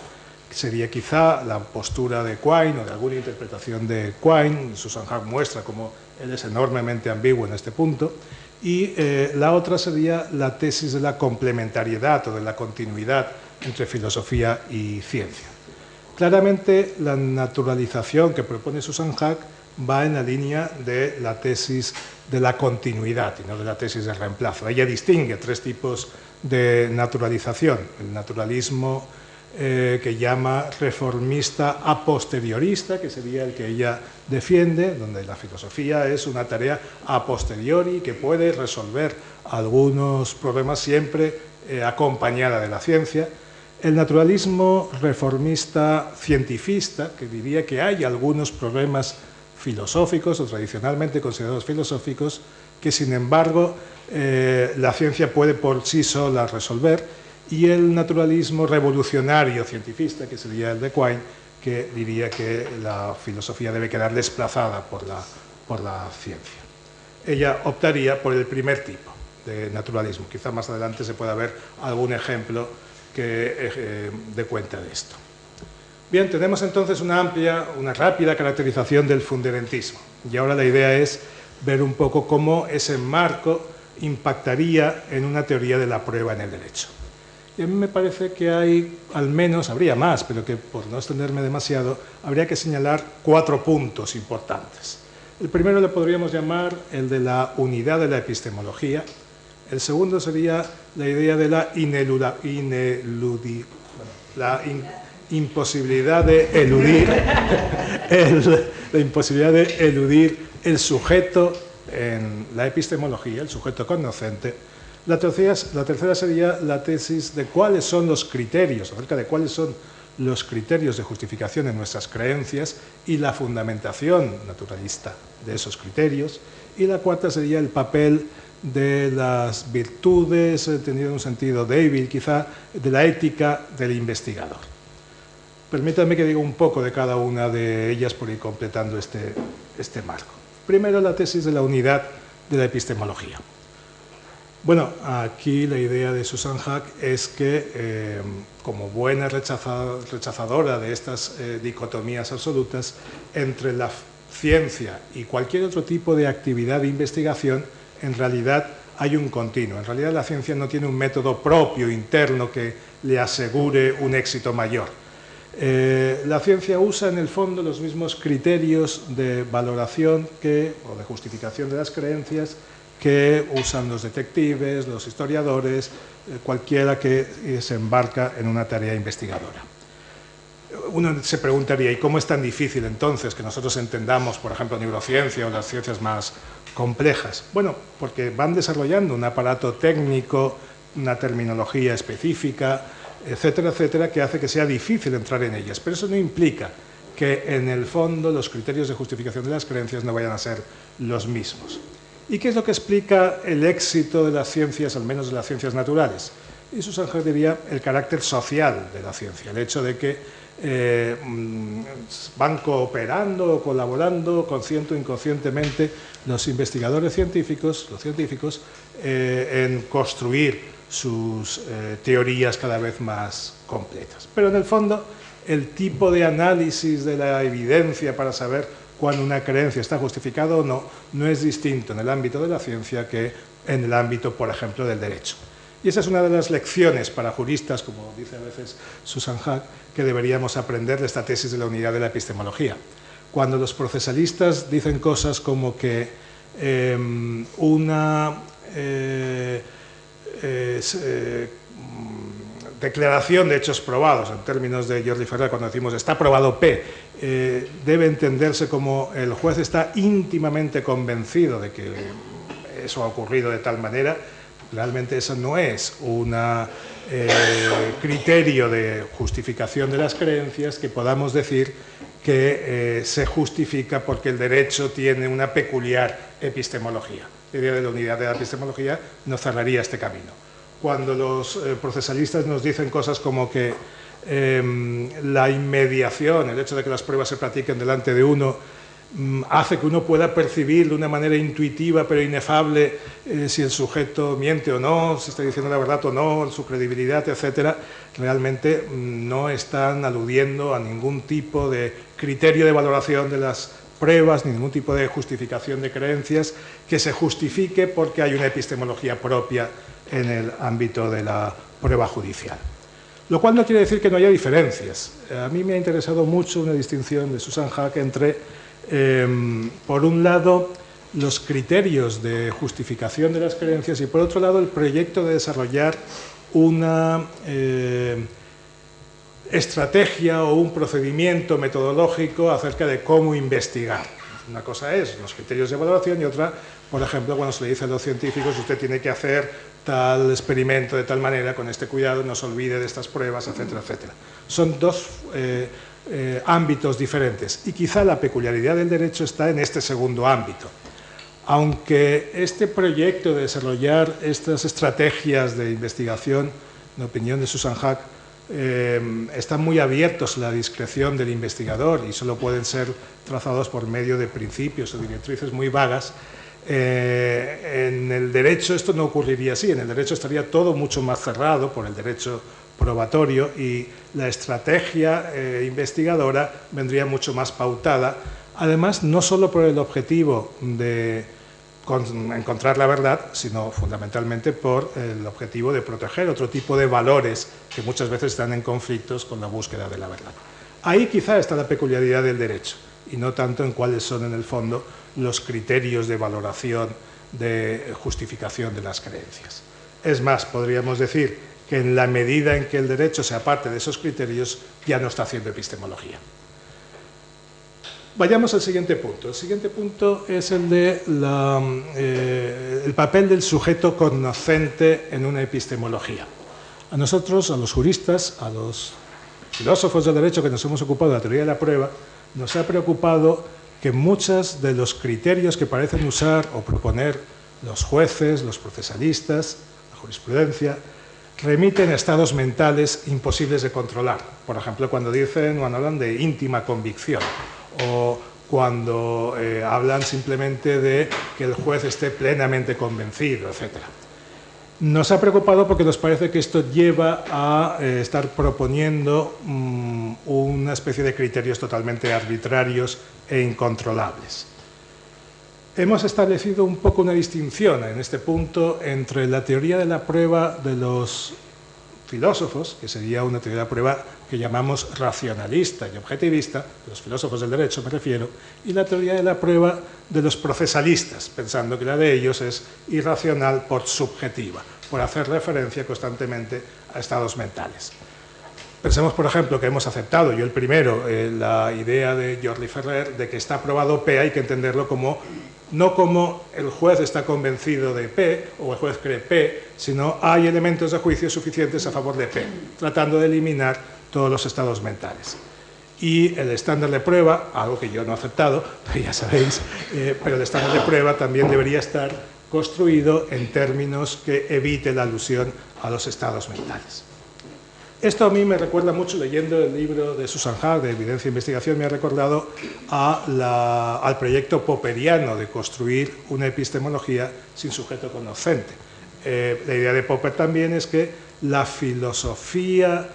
[SPEAKER 2] que sería quizá la postura de Quine o de alguna interpretación de Quine. Susan Hart muestra cómo él es enormemente ambiguo en este punto. Y la otra sería la tesis de la complementariedad o de la continuidad entre filosofía y ciencia. Claramente, la naturalización que propone Susan Hart va en la línea de la tesis de la continuidad y no de la tesis del reemplazo. Ella distingue tres tipos de naturalización: el naturalismo que llama reformista a posteriorista, que sería el que ella defiende, donde la filosofía es una tarea a posteriori que puede resolver algunos problemas siempre acompañada de la ciencia. El naturalismo reformista cientifista, que diría que hay algunos problemas filosóficos o tradicionalmente considerados filosóficos que, sin embargo, la ciencia puede por sí sola resolver, y el naturalismo revolucionario cientifista, que sería el de Quine, que diría que la filosofía debe quedar desplazada por la ciencia. Ella optaría por el primer tipo de naturalismo. Quizá más adelante se pueda ver algún ejemplo que dé cuenta de esto. Bien, tenemos entonces una rápida caracterización del funderentismo. Y ahora la idea es ver un poco cómo ese marco impactaría en una teoría de la prueba en el derecho. Y a mí me parece que hay, al menos, habría más, pero que por no extenderme demasiado, habría que señalar 4 puntos importantes. El primero le podríamos llamar el de la unidad de la epistemología. El segundo sería la idea de la imposibilidad de eludir el sujeto en la epistemología, el sujeto cognoscente. La tercera sería la tesis de cuáles son los criterios, acerca de cuáles son los criterios de justificación en nuestras creencias y la fundamentación naturalista de esos criterios. Y la cuarta sería el papel de las virtudes, tenido en un sentido débil quizá, de la ética del investigador. Permítanme que diga un poco de cada una de ellas por ir completando este marco. Primero, la tesis de la unidad de la epistemología. Bueno, aquí la idea de Susan Haack es que, como buena rechazadora de estas dicotomías absolutas, entre la ciencia y cualquier otro tipo de actividad de investigación, en realidad hay un continuo. En realidad la ciencia no tiene un método propio, interno, que le asegure un éxito mayor. La ciencia usa en el fondo los mismos criterios de valoración o de justificación de las creencias que usan los detectives, los historiadores, cualquiera que se embarca en una tarea investigadora. Uno se preguntaría, ¿y cómo es tan difícil entonces que nosotros entendamos, por ejemplo, neurociencia o las ciencias más complejas? Bueno, porque van desarrollando un aparato técnico, una terminología específica, etcétera, etcétera, que hace que sea difícil entrar en ellas. Pero eso no implica que en el fondo los criterios de justificación de las creencias no vayan a ser los mismos. ¿Y qué es lo que explica el éxito de las ciencias, al menos de las ciencias naturales? Y Susan Haack diría el carácter social de la ciencia, el hecho de que van cooperando o colaborando consciente o inconscientemente los investigadores científicos, los científicos, en construir sus teorías cada vez más completas. Pero en el fondo, el tipo de análisis de la evidencia para saber cuando una creencia está justificada o no, no es distinto en el ámbito de la ciencia que en el ámbito, por ejemplo, del derecho. Y esa es una de las lecciones para juristas, como dice a veces Susan Haack, que deberíamos aprender de esta tesis de la unidad de la epistemología. Cuando los procesalistas dicen cosas como que una declaración de hechos probados, en términos de Jordi Ferrer, cuando decimos está probado P, debe entenderse como el juez está íntimamente convencido de que eso ha ocurrido de tal manera. Realmente eso no es un criterio de justificación de las creencias que podamos decir que se justifica porque el derecho tiene una peculiar epistemología. La idea de la unidad de la epistemología nos cerraría este camino. Cuando los procesalistas nos dicen cosas como que la inmediación, el hecho de que las pruebas se practiquen delante de uno, hace que uno pueda percibir de una manera intuitiva pero inefable si el sujeto miente o no, si está diciendo la verdad o no, su credibilidad, etcétera, realmente no están aludiendo a ningún tipo de criterio de valoración de las pruebas, ni ningún tipo de justificación de creencias que se justifique porque hay una epistemología propia en el ámbito de la prueba judicial. Lo cual no quiere decir que no haya diferencias. A mí me ha interesado mucho una distinción de Susan Haack entre, por un lado, los criterios de justificación de las creencias y, por otro lado, el proyecto de desarrollar una estrategia o un procedimiento metodológico acerca de cómo investigar. Una cosa es los criterios de valoración y otra, por ejemplo, cuando se le dice a los científicos usted tiene que hacer tal experimento de tal manera, con este cuidado, no se olvide de estas pruebas, etcétera, etcétera. Son dos ámbitos diferentes y quizá la peculiaridad del derecho está en este segundo ámbito. Aunque este proyecto de desarrollar estas estrategias de investigación, en opinión de Susan Haack, están muy abiertos a la discreción del investigador y solo pueden ser trazados por medio de principios o directrices muy vagas. En el derecho esto no ocurriría así, en el derecho estaría todo mucho más cerrado por el derecho probatorio y la estrategia investigadora vendría mucho más pautada, además no solo por el objetivo de encontrar la verdad, sino fundamentalmente por el objetivo de proteger otro tipo de valores que muchas veces están en conflictos con la búsqueda de la verdad. Ahí quizá está la peculiaridad del derecho, y no tanto en cuáles son en el fondo los criterios de valoración, de justificación de las creencias. Es más, podríamos decir que en la medida en que el derecho se aparte de esos criterios, ya no está haciendo epistemología. Vayamos al siguiente punto. El siguiente punto es el de el papel del sujeto cognoscente en una epistemología. A nosotros, a los juristas, a los filósofos del derecho que nos hemos ocupado de la teoría de la prueba, nos ha preocupado que muchos de los criterios que parecen usar o proponer los jueces, los procesalistas, la jurisprudencia, remiten a estados mentales imposibles de controlar. Por ejemplo, cuando dicen o hablan de íntima convicción, o cuando hablan simplemente de que el juez esté plenamente convencido, etc. Nos ha preocupado porque nos parece que esto lleva a estar proponiendo una especie de criterios totalmente arbitrarios e incontrolables. Hemos establecido un poco una distinción en este punto entre la teoría de la prueba de los filósofos, que sería una teoría de la prueba que llamamos racionalista y objetivista, los filósofos del derecho me refiero, y la teoría de la prueba de los procesalistas, pensando que la de ellos es irracional por subjetiva, por hacer referencia constantemente a estados mentales. Pensemos, por ejemplo, que hemos aceptado, yo el primero, la idea de Jordi Ferrer de que está aprobado P, hay que entenderlo como no como el juez está convencido de P o el juez cree P, sino hay elementos de juicio suficientes a favor de P, tratando de eliminar todos los estados mentales. Y el estándar de prueba, algo que yo no he aceptado, ya sabéis, pero el estándar de prueba también debería estar construido en términos que evite la alusión a los estados mentales. Esto a mí me recuerda mucho, leyendo el libro de Susan Haack, de Evidencia e Investigación, me ha recordado al proyecto popperiano de construir una epistemología sin sujeto cognoscente. La idea de Popper también es que la filosofía,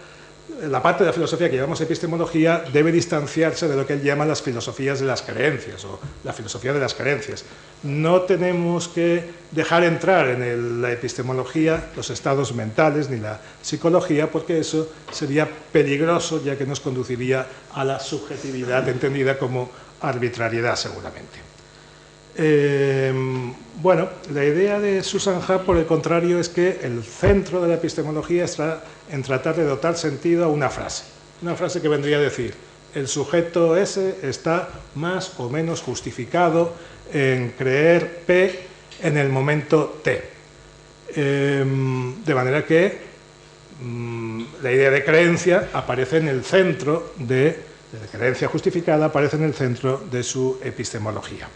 [SPEAKER 2] la parte de la filosofía que llamamos epistemología debe distanciarse de lo que él llama las filosofías de las creencias o la filosofía de las creencias. No tenemos que dejar entrar en la epistemología los estados mentales ni la psicología, porque eso sería peligroso, ya que nos conduciría a la subjetividad entendida como arbitrariedad seguramente. Bueno, la idea de Susan Haack, por el contrario, es que el centro de la epistemología está en tratar de dotar sentido a una frase que vendría a decir: el sujeto S está más o menos justificado en creer P en el momento T. De manera que la idea de creencia aparece en el centro de creencia justificada, aparece en el centro de su epistemología.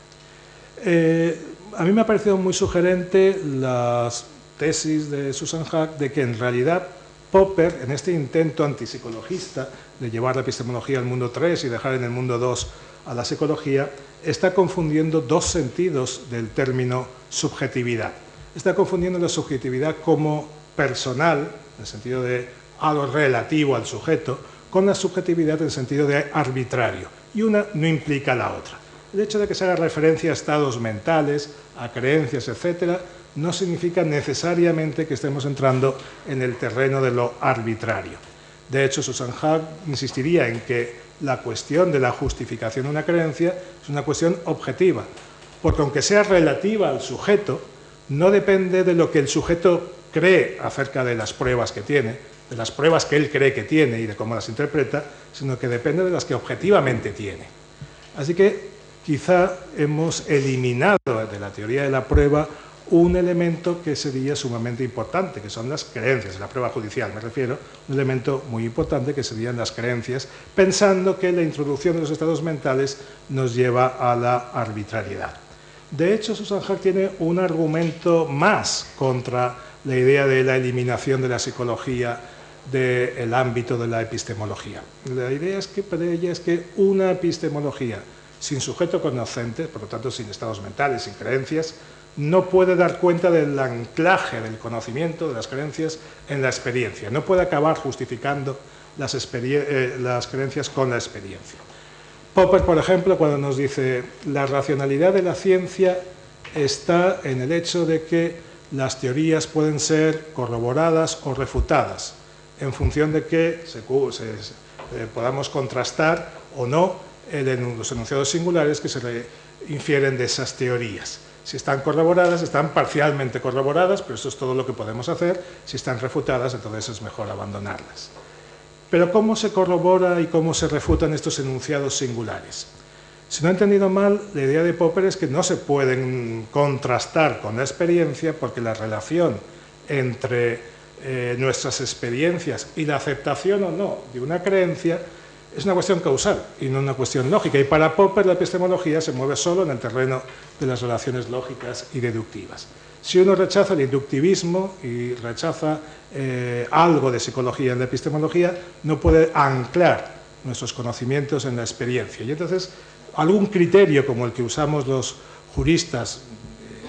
[SPEAKER 2] A mí me ha parecido muy sugerente las tesis de Susan Haack de que en realidad Popper, en este intento antipsicologista de llevar la epistemología al mundo 3 y dejar en el mundo 2 a la psicología, está confundiendo dos sentidos del término subjetividad. Está confundiendo la subjetividad como personal, en el sentido de algo relativo al sujeto, con la subjetividad en el sentido de arbitrario, y una no implica la otra. El hecho de que se haga referencia a estados mentales, a creencias, etc., no significa necesariamente que estemos entrando en el terreno de lo arbitrario. De hecho, Susan Haack insistiría en que la cuestión de la justificación de una creencia es una cuestión objetiva, porque aunque sea relativa al sujeto, no depende de lo que el sujeto cree acerca de las pruebas que tiene, de las pruebas que él cree que tiene y de cómo las interpreta, sino que depende de las que objetivamente tiene. Así que quizá hemos eliminado de la teoría de la prueba un elemento que sería sumamente importante, que son las creencias, la prueba judicial me refiero, un elemento muy importante que serían las creencias, pensando que la introducción de los estados mentales nos lleva a la arbitrariedad. De hecho, Susan Haack tiene un argumento más contra la idea de la eliminación de la psicología del ámbito de la epistemología. La idea es que, para ella, es que una epistemología sin sujeto cognoscente, por lo tanto sin estados mentales, sin creencias, no puede dar cuenta del anclaje del conocimiento, de las creencias, en la experiencia. No puede acabar justificando las creencias con la experiencia. Popper, por ejemplo, cuando nos dice la racionalidad de la ciencia está en el hecho de que las teorías pueden ser corroboradas o refutadas en función de que podamos contrastar o no los enunciados singulares que se infieren de esas teorías. Si están corroboradas, están parcialmente corroboradas, pero eso es todo lo que podemos hacer. Si están refutadas, entonces es mejor abandonarlas. Pero ¿cómo se corrobora y cómo se refutan estos enunciados singulares? Si no he entendido mal, la idea de Popper es que no se pueden contrastar con la experiencia porque la relación entre nuestras experiencias y la aceptación o no de una creencia es una cuestión causal y no una cuestión lógica. Y para Popper la epistemología se mueve solo en el terreno de las relaciones lógicas y deductivas. Si uno rechaza el inductivismo y rechaza algo de psicología en la epistemología, no puede anclar nuestros conocimientos en la experiencia. Y entonces, algún criterio como el que usamos los juristas,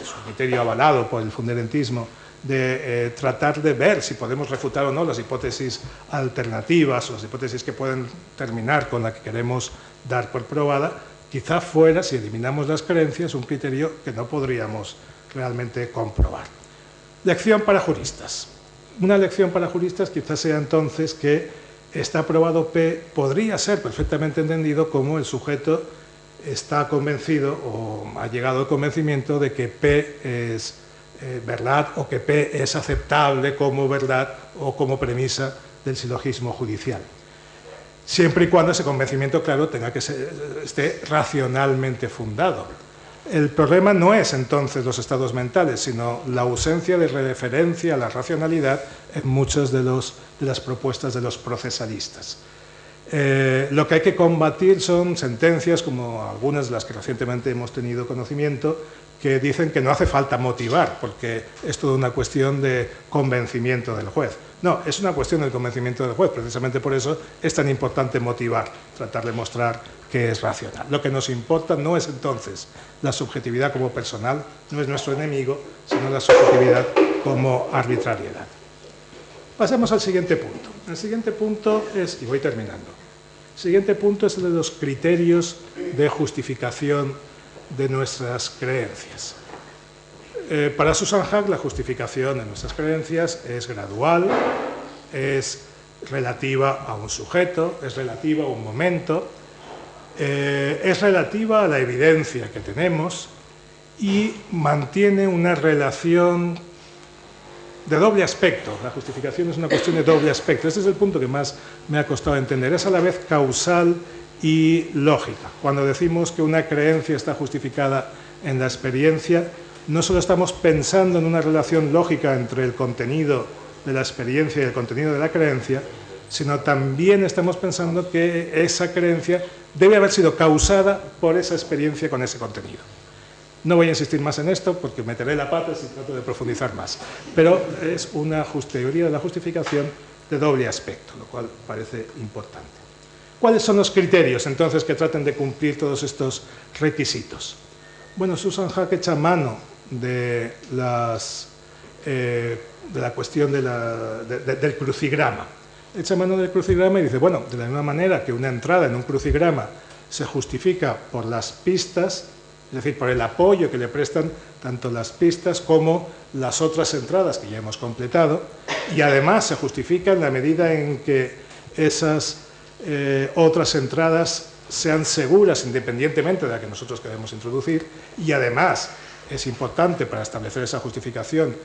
[SPEAKER 2] es un criterio avalado por el fundementismo, de tratar de ver si podemos refutar o no las hipótesis alternativas o las hipótesis que pueden terminar con la que queremos dar por probada, quizá fuera, si eliminamos las creencias, un criterio que no podríamos realmente comprobar. Lección para juristas. Una lección para juristas quizás sea entonces que está probado P podría ser perfectamente entendido como el sujeto está convencido o ha llegado al convencimiento de que P es verdad o que P es aceptable como verdad o como premisa del silogismo judicial. Siempre y cuando ese convencimiento, claro, esté racionalmente fundado. El problema no es entonces los estados mentales, sino la ausencia de referencia a la racionalidad en muchas de las propuestas de los procesalistas. Lo que hay que combatir son sentencias como algunas de las que recientemente hemos tenido conocimiento, que dicen que no hace falta motivar, porque es toda una cuestión de convencimiento del juez. No, es una cuestión del convencimiento del juez, precisamente por eso es tan importante motivar, tratar de mostrar que es racional. Lo que nos importa no es entonces la subjetividad como personal, no es nuestro enemigo, sino la subjetividad como arbitrariedad. Pasemos al siguiente punto. El siguiente punto es, y voy terminando, el siguiente punto es el de los criterios de justificación de nuestras creencias. Para Susan Haack, la justificación de nuestras creencias es gradual, es relativa a un sujeto, es relativa a un momento, es relativa a la evidencia que tenemos y mantiene una relación de doble aspecto. La justificación es una cuestión de doble aspecto. Este es el punto que más me ha costado entender. Es a la vez causal y lógica. Cuando decimos que una creencia está justificada en la experiencia, no solo estamos pensando en una relación lógica entre el contenido de la experiencia y el contenido de la creencia, sino también estamos pensando que esa creencia debe haber sido causada por esa experiencia con ese contenido. No voy a insistir más en esto porque meteré la pata si trato de profundizar más, pero es una teoría de la justificación de doble aspecto, lo cual parece importante. ¿Cuáles son los criterios, entonces, que traten de cumplir todos estos requisitos? Bueno, Susan Haack echa mano de la cuestión del crucigrama. Echa mano del crucigrama y dice, bueno, de la misma manera que una entrada en un crucigrama se justifica por las pistas, es decir, por el apoyo que le prestan tanto las pistas como las otras entradas que ya hemos completado, y además se justifica en la medida en que esas otras entradas sean seguras independientemente de la que nosotros queremos introducir, y además es importante para establecer esa justificación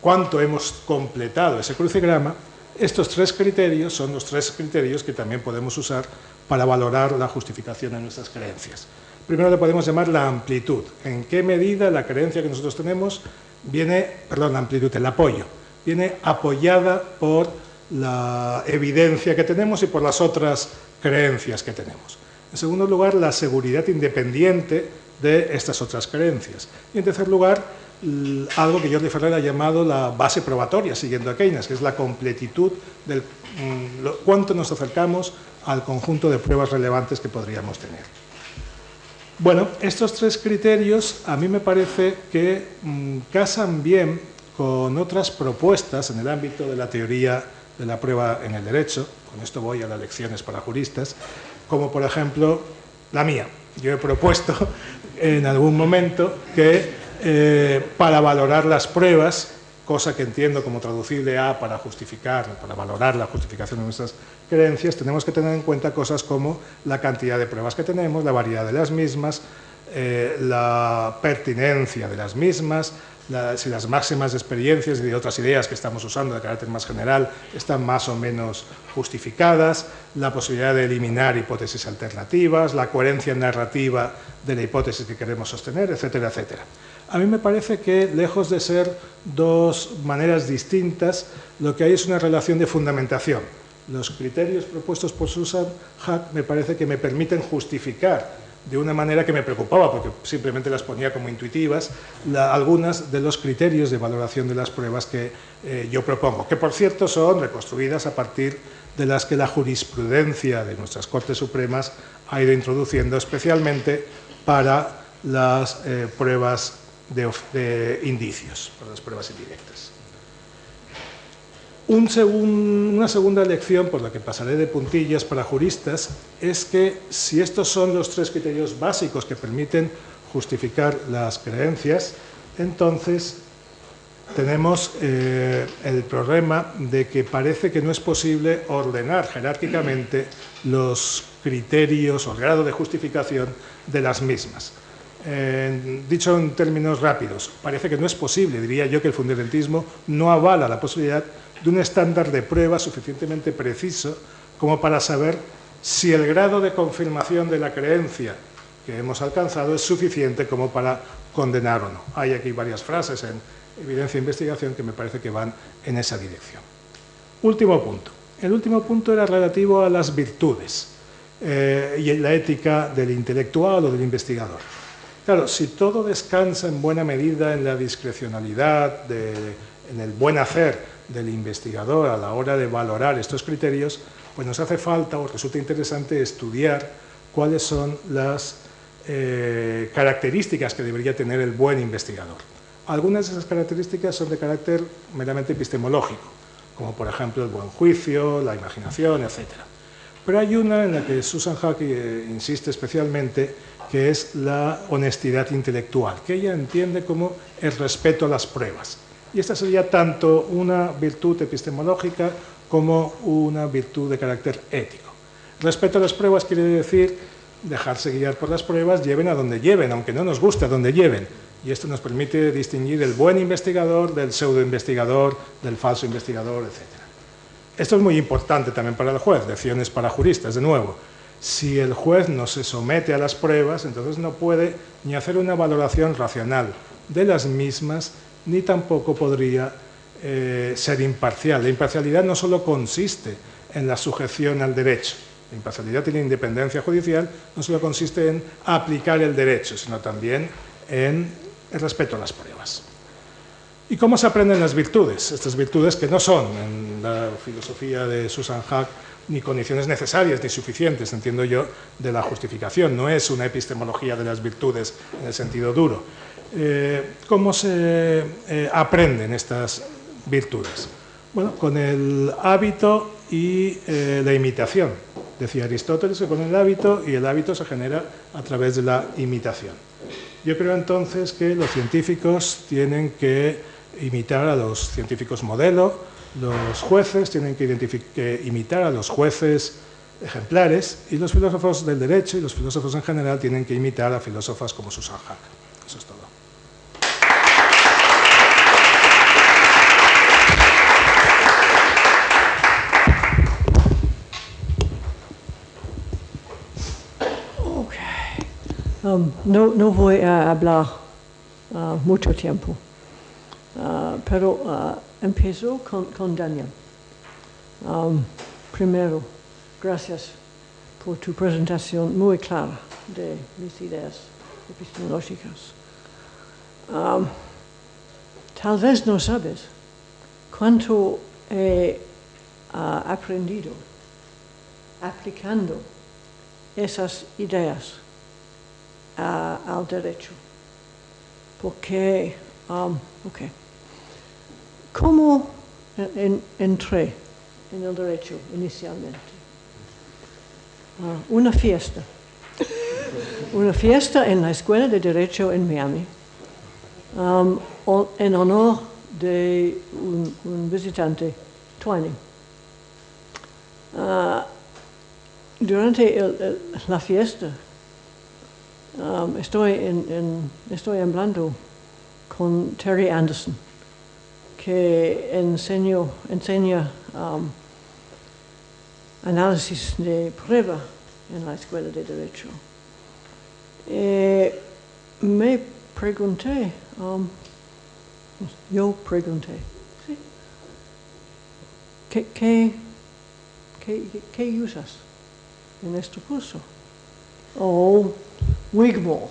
[SPEAKER 2] cuánto hemos completado ese crucigrama. Estos tres criterios son los tres criterios que también podemos usar para valorar la justificación de nuestras creencias. Primero le podemos llamar la amplitud. ¿En qué medida la creencia que nosotros tenemos la amplitud, el apoyo, viene apoyada por la evidencia que tenemos y por las otras creencias que tenemos? En segundo lugar, la seguridad independiente de estas otras creencias. Y en tercer lugar, algo que Jordi Ferrer ha llamado la base probatoria, siguiendo a Keynes, que es la completitud del cuánto nos acercamos al conjunto de pruebas relevantes que podríamos tener. Bueno, estos tres criterios a mí me parece que casan bien con otras propuestas en el ámbito de la teoría de la prueba en el derecho. Con esto voy a las lecciones para juristas, como por ejemplo la mía. Yo he propuesto en algún momento que para valorar las pruebas, cosa que entiendo como traducible a para justificar, para valorar la justificación de nuestras creencias, tenemos que tener en cuenta cosas como la cantidad de pruebas que tenemos, la variedad de las mismas, la pertinencia de las mismas, si las máximas de experiencias y de otras ideas que estamos usando de carácter más general están más o menos justificadas, la posibilidad de eliminar hipótesis alternativas, la coherencia narrativa de la hipótesis que queremos sostener, etcétera, etcétera. A mí me parece que, lejos de ser dos maneras distintas, lo que hay es una relación de fundamentación. Los criterios propuestos por Susan Haack me parece que me permiten justificar de una manera que me preocupaba, porque simplemente las ponía como intuitivas, algunas de los criterios de valoración de las pruebas que yo propongo, que por cierto son reconstruidas a partir de las que la jurisprudencia de nuestras Cortes Supremas ha ido introduciendo, especialmente para las pruebas de indicios, para las pruebas indirectas. Una segunda lección, por la que pasaré de puntillas para juristas, es que si estos son los tres criterios básicos que permiten justificar las creencias, entonces tenemos el problema de que parece que no es posible ordenar jerárquicamente los criterios o el grado de justificación de las mismas. Dicho en términos rápidos, parece que no es posible, diría yo, que el fundamentalismo no avala la posibilidad de un estándar de prueba suficientemente preciso como para saber si el grado de confirmación de la creencia que hemos alcanzado es suficiente como para condenar o no. Hay aquí varias frases en Evidencia e Investigación que me parece que van en esa dirección. Último punto. El último punto era relativo a las virtudes y la ética del intelectual o del investigador. Claro, si todo descansa en buena medida en la discrecionalidad, en el buen hacer del investigador a la hora de valorar estos criterios, pues nos hace falta o resulta interesante estudiar cuáles son las características que debería tener el buen investigador. Algunas de esas características son de carácter meramente epistemológico, como por ejemplo el buen juicio, la imaginación, etc. Pero hay una en la que Susan Haack insiste especialmente, que es la honestidad intelectual, que ella entiende como el respeto a las pruebas. Y esta sería tanto una virtud epistemológica como una virtud de carácter ético. Respeto a las pruebas quiere decir dejarse guiar por las pruebas, lleven a donde lleven, aunque no nos guste a donde lleven. Y esto nos permite distinguir el buen investigador del pseudoinvestigador, del falso investigador, etc. Esto es muy importante también para el juez, lecciones para juristas, de nuevo. Si el juez no se somete a las pruebas, entonces no puede ni hacer una valoración racional de las mismas, ni tampoco podría ser imparcial. La imparcialidad no solo consiste en la sujeción al derecho. La imparcialidad y la independencia judicial no solo consiste en aplicar el derecho, sino también en el respeto a las pruebas. ¿Y cómo se aprenden las virtudes? Estas virtudes que no son, en la filosofía de Susan Haack, ni condiciones necesarias ni suficientes, entiendo yo, de la justificación. No es una epistemología de las virtudes en el sentido duro. ¿Cómo se aprenden estas virtudes? Bueno, con el hábito y la imitación. Decía Aristóteles que con el hábito, y el hábito se genera a través de la imitación. Yo creo entonces que los científicos tienen que imitar a los científicos modelo, los jueces tienen que imitar a los jueces ejemplares, y los filósofos del derecho y los filósofos en general tienen que imitar a filósofas como Susan Haack. Eso es todo.
[SPEAKER 3] No voy a hablar mucho tiempo, pero empiezo con Daniel. Primero, gracias por tu presentación muy clara de mis ideas epistemológicas. Tal vez no sabes cuánto he aprendido aplicando esas ideas al derecho. Porque, ¿cómo entré en el derecho inicialmente? Una fiesta en la Escuela de Derecho en Miami. en honor de un visitante, Twining. Durante la fiesta estoy hablando con Terry Anderson, que enseña análisis de prueba en la Escuela de Derecho. Me pregunté, ¿sí? ¿Qué usas en este curso? Oh, Wigmore.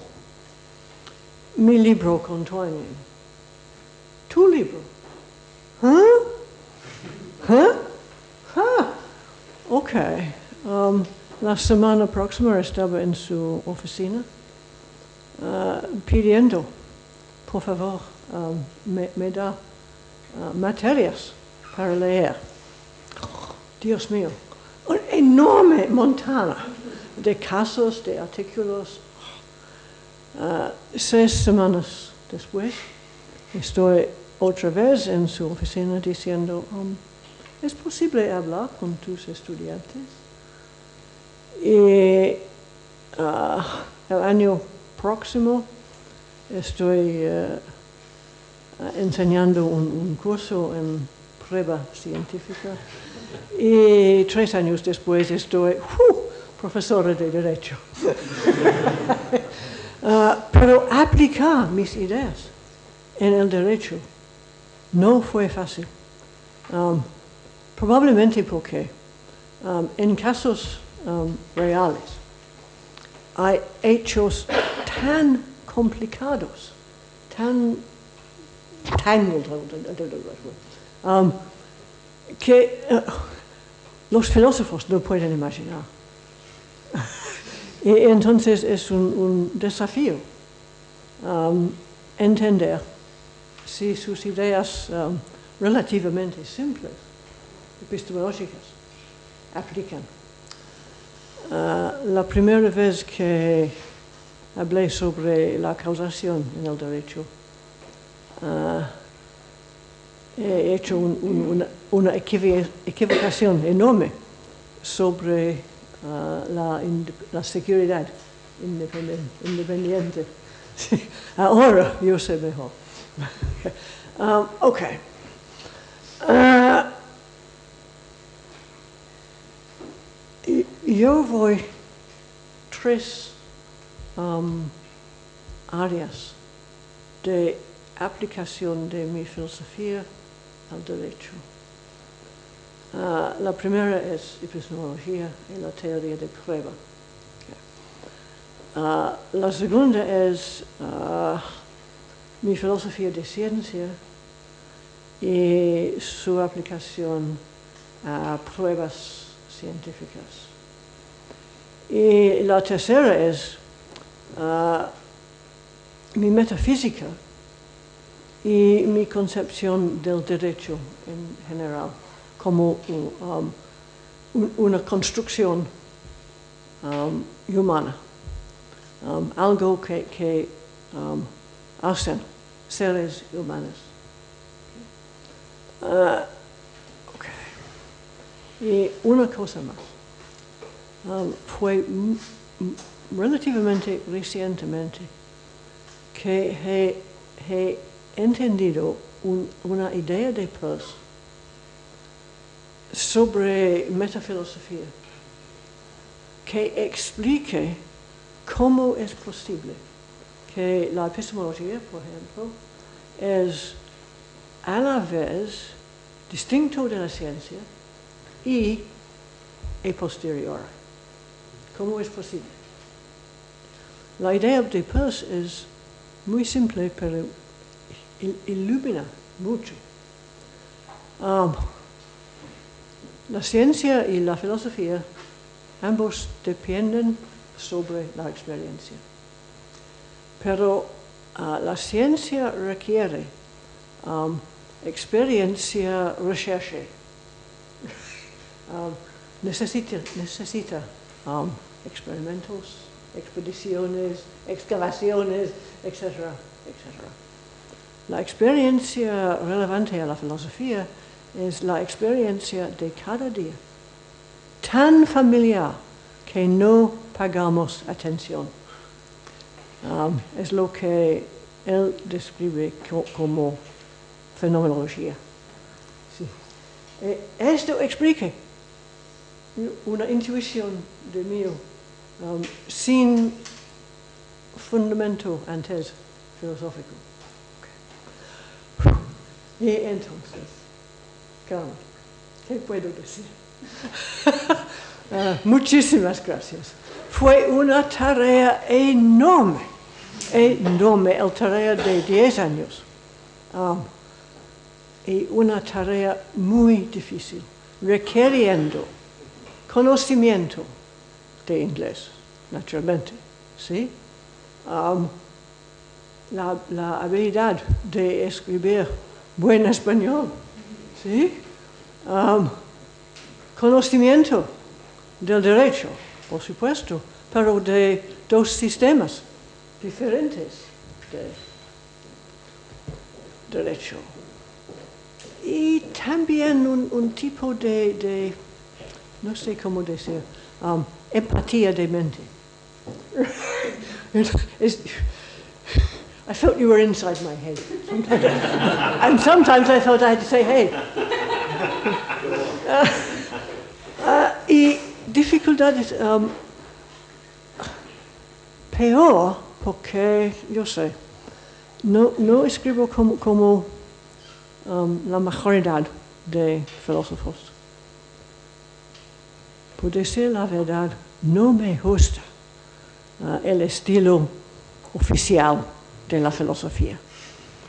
[SPEAKER 3] Mi libro con Twining. ¿Tu libro? Ok. La semana próxima estaba en su oficina pidiendo, por favor, me da materias para leer. Dios mío, una enorme montana de casos, de artículos. 6 semanas después, estoy otra vez en su oficina diciendo, ¿es posible hablar con tus estudiantes? Y el año próximo estoy enseñando un curso en prueba científica y 3 años después estoy profesora de Derecho. Pero aplicar mis ideas en el derecho no fue fácil. Probablemente porque en casos reales hay hechos tan complicados, tan tangled, que los filósofos no pueden imaginar. Y entonces es un desafío entender si sus ideas relativamente simples, epistemológicas, aplican. La primera vez que hablé sobre la causación en el derecho, he hecho una equivocación enorme sobre la seguridad independiente. Ahora yo sé mejor. Ok. Yo voy 3 áreas de aplicación de mi filosofía al derecho. La primera es epistemología y la teoría de prueba. La segunda es mi filosofía de ciencia y su aplicación a pruebas científicas. Y la tercera es mi metafísica y mi concepción del derecho en general como una construcción humana, algo que hacen seres humanos. Y una cosa más. Fue relativamente recientemente que he entendido una idea de Peirce sobre metafilosofía que explique cómo es posible que la epistemología, por ejemplo, es a la vez distinto de la ciencia y a posteriori. ¿Cómo es posible? La idea de Peirce es muy simple, pero ilumina mucho. La ciencia y la filosofía ambos dependen sobre la experiencia. Pero la ciencia requiere experiencia, recherche. Necesita experimentos, expediciones, excavaciones, etcétera, etcétera. la experiencia relevante a la filosofía es la experiencia de cada día, tan familiar que no pagamos atención. Es lo que él describe como fenomenología. Sí. Esto explica una intuición de mío sin fundamento antes filosófico. Okay. Y entonces, Carmen, ¿qué puedo decir? Muchísimas gracias. Fue una tarea enorme, la tarea de 10 años. Y una tarea muy difícil, requiriendo conocimiento de inglés, naturalmente, ¿sí? La habilidad de escribir buen español, ¿sí? Conocimiento del derecho, por supuesto, pero de 2 sistemas diferentes de derecho. Y también un tipo de no sé cómo decir, empatía de mente. I felt you were inside my head. And sometimes I thought I had to say, hey. Y dificultades peor porque, yo sé, no escribo como la mayoría de filósofos. Por decir la verdad, no me gusta el estilo oficial de la filosofía.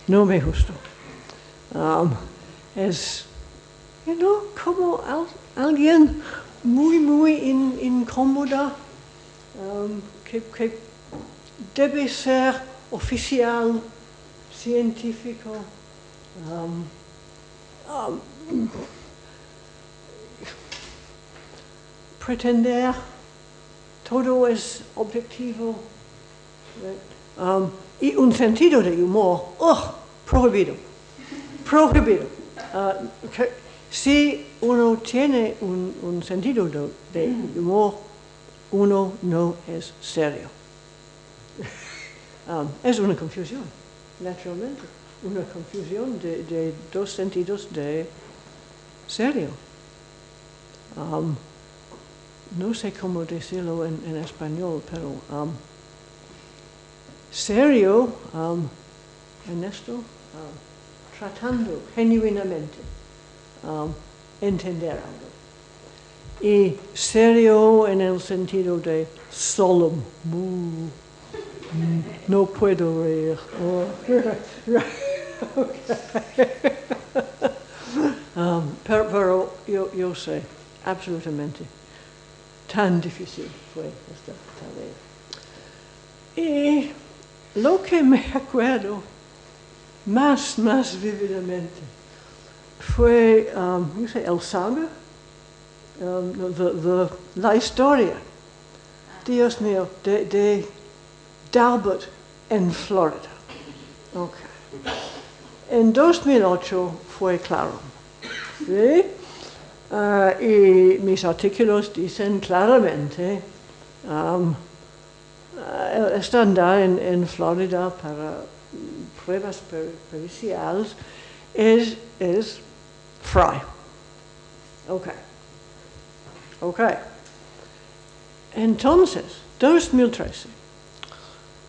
[SPEAKER 3] No me gusta. Es, como alguien muy incómoda, que debe ser oficial, científico, pretender todo es objetivo, y un sentido de humor, prohibido. Si uno tiene un sentido de humor, uno no es serio. Es una confusión, naturalmente, una confusión de 2 sentidos de serio. No sé cómo decirlo en español, pero serio en esto, tratando genuinamente entender algo. Y serio en el sentido de solemn, no puedo reír. Pero yo sé, absolutamente, tan difícil fue esta tarea. Y lo que me acuerdo más vívidamente fue el saga, la historia, Dios mío, de Dalbert en Florida. Okay. En 2008 fue claro. ¿Sí? Y mis artículos dicen claramente, estándar en Florida para pruebas periciales es Frey. Ok. Entonces, 2013,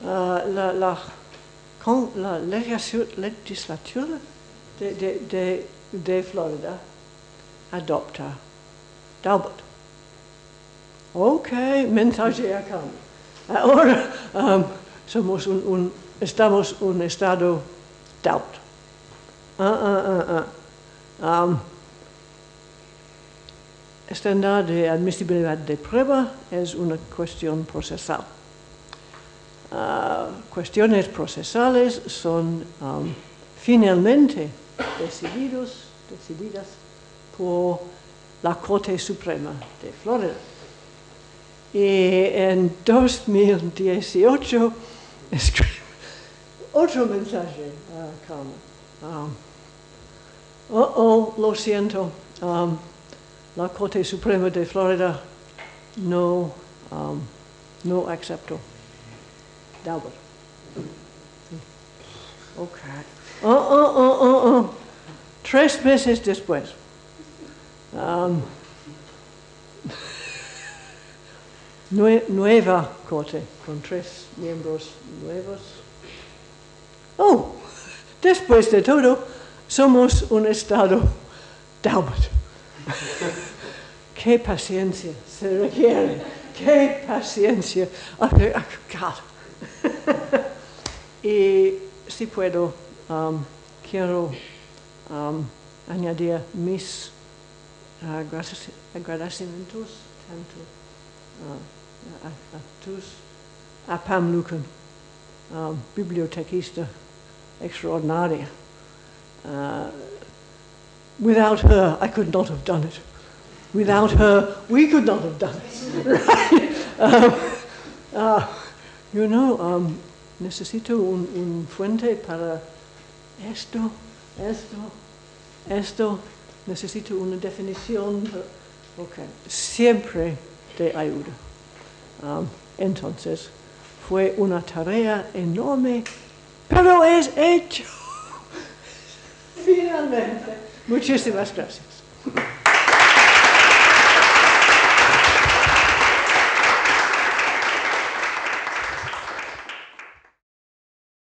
[SPEAKER 3] la legislatura de Florida adopta Dalbert. Ok, mensaje acá. Ahora estamos un estado Dalbert. Estándar de admisibilidad de prueba es una cuestión procesal. Cuestiones procesales son finalmente decididas por la Corte Suprema de Florida. Y en 2018 otro mensaje, Carmen. Lo siento. La Corte Suprema de Florida no aceptó. Dalbert. Ok. 3 meses después. Nueva Corte, con 3 miembros nuevos. Después de todo, somos un Estado. Dalbert. ¡Qué paciencia se requiere! ¡Qué paciencia! God. Y si puedo, quiero añadir mis agradecimientos tanto a Pam Lucan, bibliotequista extraordinaria. Without her, I could not have done it. Without her, we could not have done it. Right? Necesito un fuente para esto. Necesito una definición. Okay. Siempre te ayuda. Entonces, fue una tarea enorme, pero es hecho. Finalmente. Muchísimas gracias.